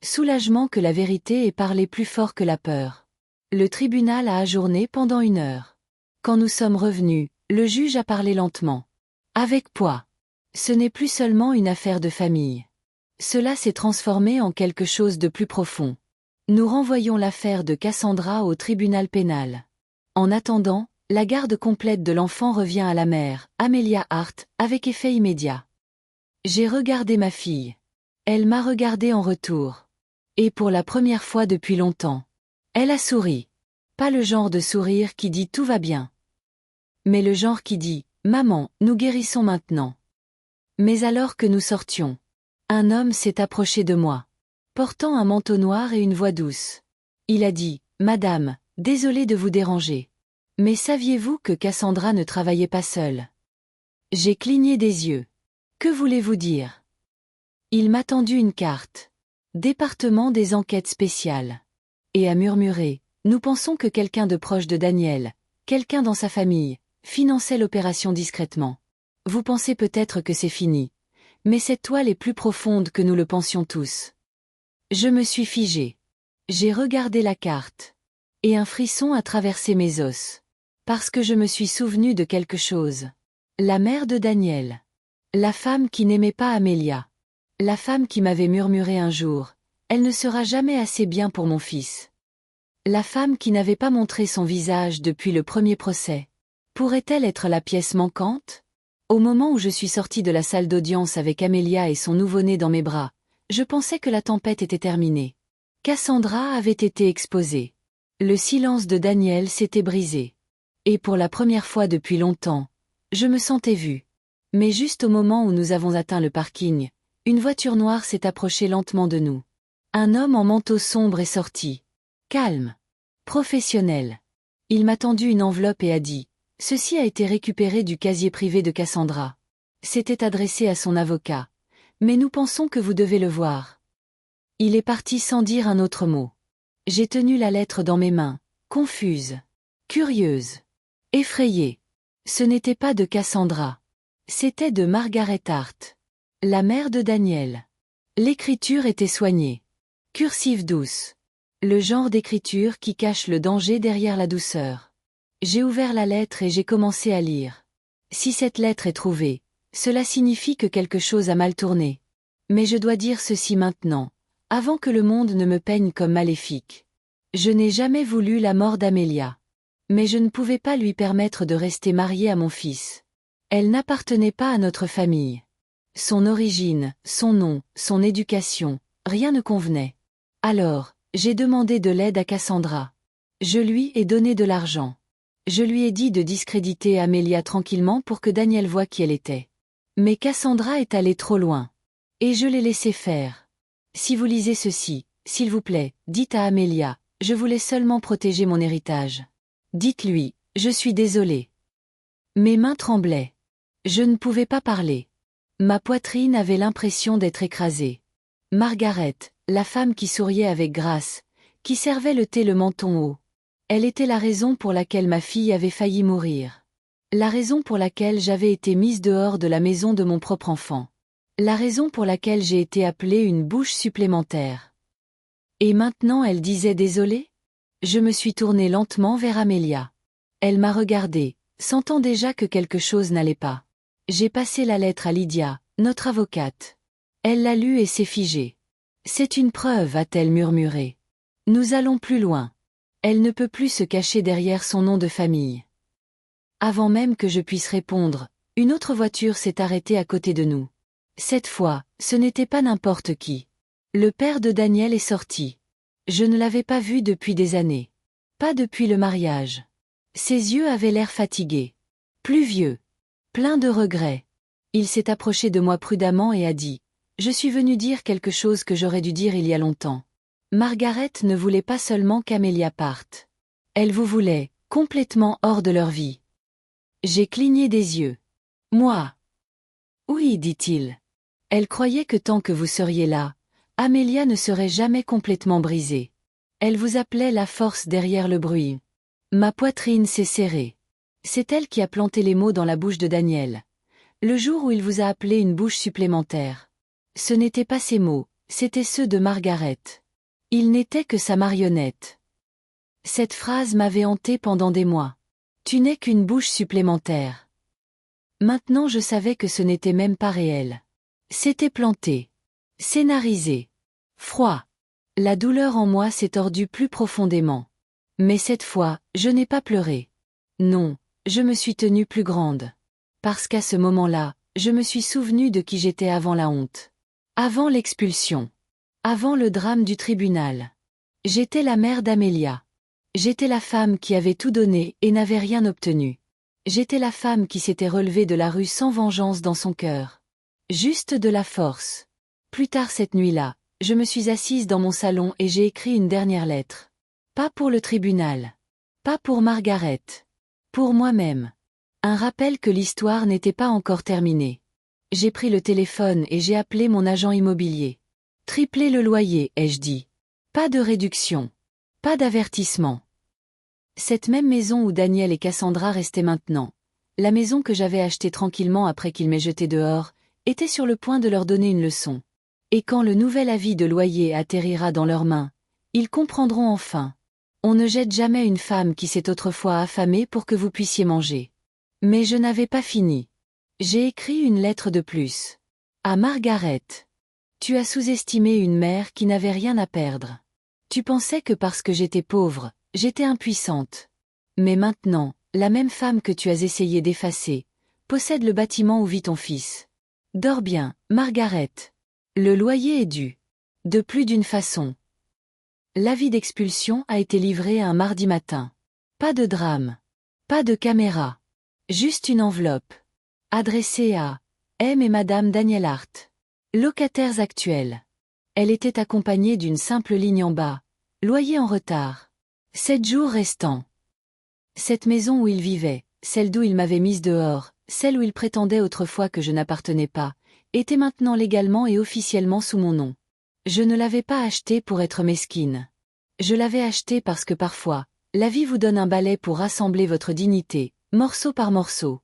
Soulagement que la vérité ait parlé plus fort que la peur. Le tribunal a ajourné pendant 1 heure. Quand nous sommes revenus, le juge a parlé lentement. Avec poids. Ce n'est plus seulement une affaire de famille. Cela s'est transformé en quelque chose de plus profond. Nous renvoyons l'affaire de Cassandra au tribunal pénal. En attendant, la garde complète de l'enfant revient à la mère, Amelia Hart, avec effet immédiat. J'ai regardé ma fille. Elle m'a regardé en retour. Et pour la première fois depuis longtemps. Elle a souri. Pas le genre de sourire qui dit tout va bien. Mais le genre qui dit, maman, nous guérissons maintenant. Mais alors que nous sortions, un homme s'est approché de moi, portant un manteau noir et une voix douce. Il a dit, Madame, désolé de vous déranger. Mais saviez-vous que Cassandra ne travaillait pas seule? J'ai cligné des yeux. Que voulez-vous dire? Il m'a tendu une carte. Département des enquêtes spéciales. Et a murmuré, nous pensons que quelqu'un de proche de Daniel, quelqu'un dans sa famille, finançait l'opération discrètement. Vous pensez peut-être que c'est fini. Mais cette toile est plus profonde que nous le pensions tous. Je me suis figé. J'ai regardé la carte. Et un frisson a traversé mes os. Parce que je me suis souvenu de quelque chose. La mère de Daniel. La femme qui n'aimait pas Amelia. La femme qui m'avait murmuré un jour, elle ne sera jamais assez bien pour mon fils. La femme qui n'avait pas montré son visage depuis le premier procès. Pourrait-elle être la pièce manquante? Au moment où je suis sortie de la salle d'audience avec Amelia et son nouveau-né dans mes bras, je pensais que la tempête était terminée. Cassandra avait été exposée. Le silence de Daniel s'était brisé. Et pour la première fois depuis longtemps, je me sentais vue. Mais juste au moment où nous avons atteint le parking, une voiture noire s'est approchée lentement de nous. Un homme en manteau sombre est sorti. Calme. Professionnel. Il m'a tendu une enveloppe et a dit, « Ceci a été récupéré du casier privé de Cassandra. » C'était adressé à son avocat. « Mais nous pensons que vous devez le voir. » Il est parti sans dire un autre mot. J'ai tenu la lettre dans mes mains, confuse, curieuse, effrayée. Ce n'était pas de Cassandra. C'était de Margaret Hart, la mère de Daniel. L'écriture était soignée. Cursive douce. Le genre d'écriture qui cache le danger derrière la douceur. J'ai ouvert la lettre et j'ai commencé à lire. Si cette lettre est trouvée, cela signifie que quelque chose a mal tourné. Mais je dois dire ceci maintenant, avant que le monde ne me peigne comme maléfique. Je n'ai jamais voulu la mort d'Amelia. Mais je ne pouvais pas lui permettre de rester mariée à mon fils. Elle n'appartenait pas à notre famille. Son origine, son nom, son éducation, rien ne convenait. Alors, j'ai demandé de l'aide à Cassandra. Je lui ai donné de l'argent. Je lui ai dit de discréditer Amelia tranquillement pour que Daniel voie qui elle était. Mais Cassandra est allée trop loin. Et je l'ai laissé faire. Si vous lisez ceci, s'il vous plaît, dites à Amelia, je voulais seulement protéger mon héritage. Dites-lui, je suis désolée. Mes mains tremblaient. Je ne pouvais pas parler. Ma poitrine avait l'impression d'être écrasée. Margaret, la femme qui souriait avec grâce, qui servait le thé le menton haut. Elle était la raison pour laquelle ma fille avait failli mourir. La raison pour laquelle j'avais été mise dehors de la maison de mon propre enfant. La raison pour laquelle j'ai été appelée une bouche supplémentaire. Et maintenant elle disait désolée? Je me suis tournée lentement vers Amelia. Elle m'a regardée, sentant déjà que quelque chose n'allait pas. J'ai passé la lettre à Lydia, notre avocate. Elle l'a lue et s'est figée. C'est une preuve, a-t-elle murmuré. Nous allons plus loin. Elle ne peut plus se cacher derrière son nom de famille. Avant même que je puisse répondre, une autre voiture s'est arrêtée à côté de nous. Cette fois, ce n'était pas n'importe qui. Le père de Daniel est sorti. Je ne l'avais pas vu depuis des années. Pas depuis le mariage. Ses yeux avaient l'air fatigués. Pluvieux. Plein de regrets. Il s'est approché de moi prudemment et a dit, « Je suis venu dire quelque chose que j'aurais dû dire il y a longtemps. Margaret ne voulait pas seulement qu'Amelia parte. Elle vous voulait, complètement hors de leur vie. » J'ai cligné des yeux. Moi. Oui, dit-il. Elle croyait que tant que vous seriez là, Amelia ne serait jamais complètement brisée. Elle vous appelait la force derrière le bruit. Ma poitrine s'est serrée. C'est elle qui a planté les mots dans la bouche de Daniel. Le jour où il vous a appelé une bouche supplémentaire. Ce n'étaient pas ses mots, c'étaient ceux de Margaret. Il n'était que sa marionnette. Cette phrase m'avait hanté pendant des mois. Tu n'es qu'une bouche supplémentaire. Maintenant je savais que ce n'était même pas réel. C'était planté. Scénarisé. Froid. La douleur en moi s'est tordue plus profondément. Mais cette fois, je n'ai pas pleuré. Non, je me suis tenue plus grande. Parce qu'à ce moment-là, je me suis souvenu de qui j'étais avant la honte. Avant l'expulsion. Avant le drame du tribunal. J'étais la mère d'Amelia. J'étais la femme qui avait tout donné et n'avait rien obtenu. J'étais la femme qui s'était relevée de la rue sans vengeance dans son cœur. Juste de la force. Plus tard cette nuit-là, je me suis assise dans mon salon et j'ai écrit une dernière lettre. Pas pour le tribunal. Pas pour Margaret. Pour moi-même. Un rappel que l'histoire n'était pas encore terminée. J'ai pris le téléphone et j'ai appelé mon agent immobilier. Tripler le loyer, ai-je dit. Pas de réduction. Pas d'avertissement. Cette même maison où Daniel et Cassandra restaient maintenant, la maison que j'avais achetée tranquillement après qu'ils m'aient jeté dehors, était sur le point de leur donner une leçon. Et quand le nouvel avis de loyer atterrira dans leurs mains, ils comprendront enfin. On ne jette jamais une femme qui s'est autrefois affamée pour que vous puissiez manger. Mais je n'avais pas fini. J'ai écrit une lettre de plus. À Margaret. Tu as sous-estimé une mère qui n'avait rien à perdre. Tu pensais que parce que j'étais pauvre, j'étais impuissante. Mais maintenant, la même femme que tu as essayé d'effacer, possède le bâtiment où vit ton fils. Dors bien, Margaret. Le loyer est dû. De plus d'une façon. L'avis d'expulsion a été livré un mardi matin. Pas de drame. Pas de caméra. Juste une enveloppe. Adressée à M et Madame Daniel Hart. Locataires actuels. Elle était accompagnée d'une simple ligne en bas. Loyer en retard. 7 jours restants. Cette maison où il vivait, celle d'où il m'avait mise dehors, celle où il prétendait autrefois que je n'appartenais pas, était maintenant légalement et officiellement sous mon nom. Je ne l'avais pas achetée pour être mesquine. Je l'avais achetée parce que parfois, la vie vous donne un balai pour rassembler votre dignité, morceau par morceau.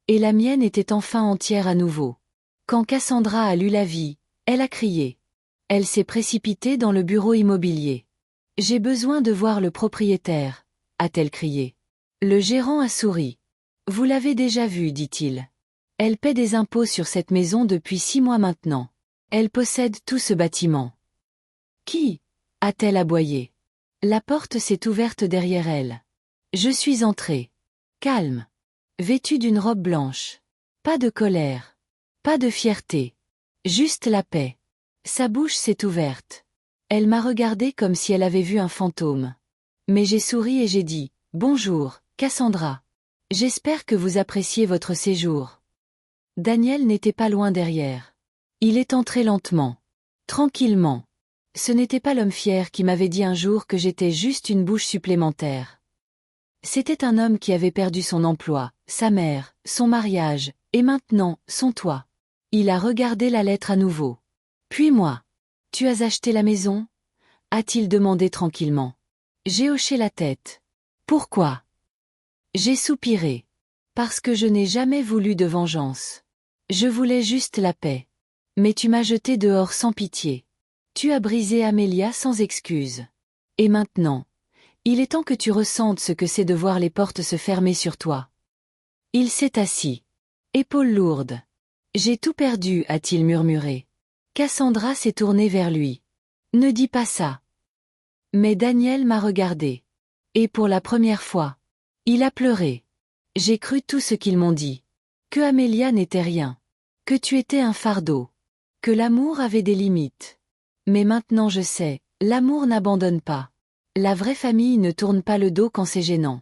Et la mienne était enfin entière à nouveau. Quand Cassandra a lu l'avis, elle a crié. Elle s'est précipitée dans le bureau immobilier. « J'ai besoin de voir le propriétaire », a-t-elle crié. Le gérant a souri. « Vous l'avez déjà vu, dit-il. Elle paie des impôts sur cette maison depuis 6 mois maintenant. Elle possède tout ce bâtiment. » Qui ? A-t-elle aboyé. La porte s'est ouverte derrière elle. Je suis entrée. Calme. Vêtue d'une robe blanche. Pas de colère. Pas de fierté. Juste la paix. Sa bouche s'est ouverte. Elle m'a regardée comme si elle avait vu un fantôme. Mais j'ai souri et j'ai dit « Bonjour, Cassandra. J'espère que vous appréciez votre séjour. » Daniel n'était pas loin derrière. Il est entré lentement. Tranquillement. Ce n'était pas l'homme fier qui m'avait dit un jour que j'étais juste une bouche supplémentaire. C'était un homme qui avait perdu son emploi, sa mère, son mariage, et maintenant, son toit. Il a regardé la lettre à nouveau. Puis moi. « Tu as acheté la maison ?» a-t-il demandé tranquillement. J'ai hoché la tête. Pourquoi ? J'ai soupiré. Parce que je n'ai jamais voulu de vengeance. Je voulais juste la paix. Mais tu m'as jeté dehors sans pitié. Tu as brisé Amélia sans excuse. Et maintenant, il est temps que tu ressentes ce que c'est de voir les portes se fermer sur toi. Il s'est assis. Épaules lourdes. J'ai tout perdu, a-t-il murmuré. Cassandra s'est tournée vers lui. Ne dis pas ça. Mais Daniel m'a regardé. Et pour la première fois, il a pleuré. J'ai cru tout ce qu'ils m'ont dit. Que Amélia n'était rien. Que tu étais un fardeau. Que l'amour avait des limites. Mais maintenant je sais, l'amour n'abandonne pas. La vraie famille ne tourne pas le dos quand c'est gênant.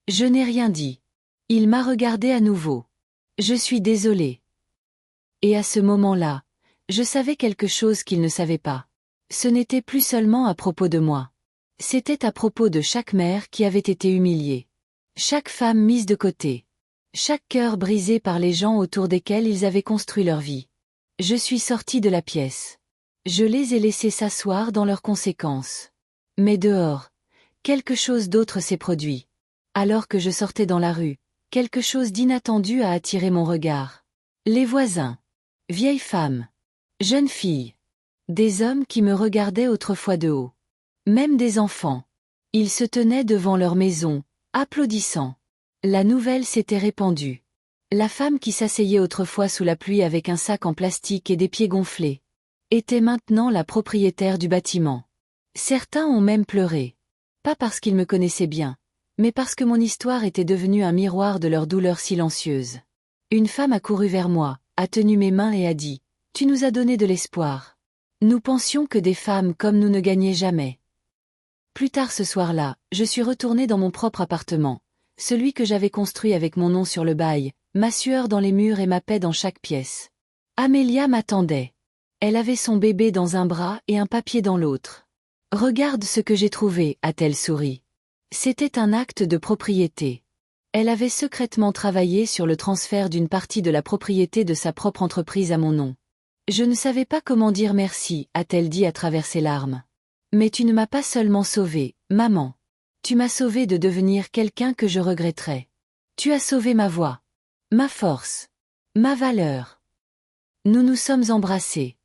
Je n'ai rien dit. Il m'a regardé à nouveau. Je suis désolée. Et à ce moment-là, je savais quelque chose qu'il ne savait pas. Ce n'était plus seulement à propos de moi. C'était à propos de chaque mère qui avait été humiliée. Chaque femme mise de côté. Chaque cœur brisé par les gens autour desquels ils avaient construit leur vie. Je suis sortie de la pièce. Je les ai laissés s'asseoir dans leurs conséquences. Mais dehors, quelque chose d'autre s'est produit. Alors que je sortais dans la rue, quelque chose d'inattendu a attiré mon regard. Les voisins. Vieilles femmes. Jeunes filles. Des hommes qui me regardaient autrefois de haut. Même des enfants. Ils se tenaient devant leur maison, applaudissant. La nouvelle s'était répandue. La femme qui s'asseyait autrefois sous la pluie avec un sac en plastique et des pieds gonflés était maintenant la propriétaire du bâtiment. Certains ont même pleuré. Pas parce qu'ils me connaissaient bien, mais parce que mon histoire était devenue un miroir de leur douleur silencieuse. Une femme a couru vers moi, a tenu mes mains et a dit « Tu nous as donné de l'espoir. Nous pensions que des femmes comme nous ne gagnaient jamais. » Plus tard ce soir-là, je suis retournée dans mon propre appartement, celui que j'avais construit avec mon nom sur le bail, ma sueur dans les murs et ma paix dans chaque pièce. Amélia m'attendait. Elle avait son bébé dans un bras et un papier dans l'autre. Regarde ce que j'ai trouvé, a-t-elle souri. C'était un acte de propriété. Elle avait secrètement travaillé sur le transfert d'une partie de la propriété de sa propre entreprise à mon nom. Je ne savais pas comment dire merci, a-t-elle dit à travers ses larmes. Mais tu ne m'as pas seulement sauvée, maman. Tu m'as sauvée de devenir quelqu'un que je regretterais. Tu as sauvé ma voix, ma force, ma valeur. Nous nous sommes embrassés.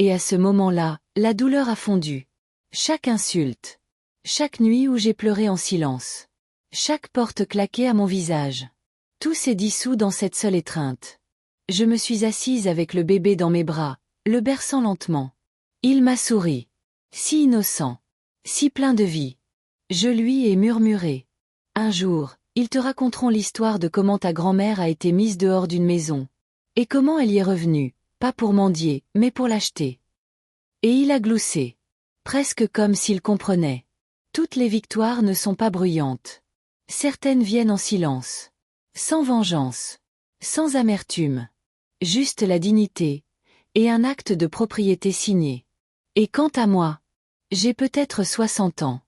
Et à ce moment-là, la douleur a fondu. Chaque insulte. Chaque nuit où j'ai pleuré en silence. Chaque porte claquée à mon visage. Tout s'est dissous dans cette seule étreinte. Je me suis assise avec le bébé dans mes bras, le berçant lentement. Il m'a souri. Si innocent. Si plein de vie. Je lui ai murmuré. Un jour, ils te raconteront l'histoire de comment ta grand-mère a été mise dehors d'une maison. Et comment elle y est revenue, pas pour mendier, mais pour l'acheter. Et il a gloussé. Presque comme s'il comprenait. Toutes les victoires ne sont pas bruyantes. Certaines viennent en silence. Sans vengeance. Sans amertume. Juste la dignité. Et un acte de propriété signé. Et quant à moi, j'ai peut-être 60 ans.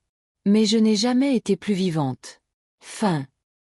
Mais je n'ai jamais été plus vivante. Fin.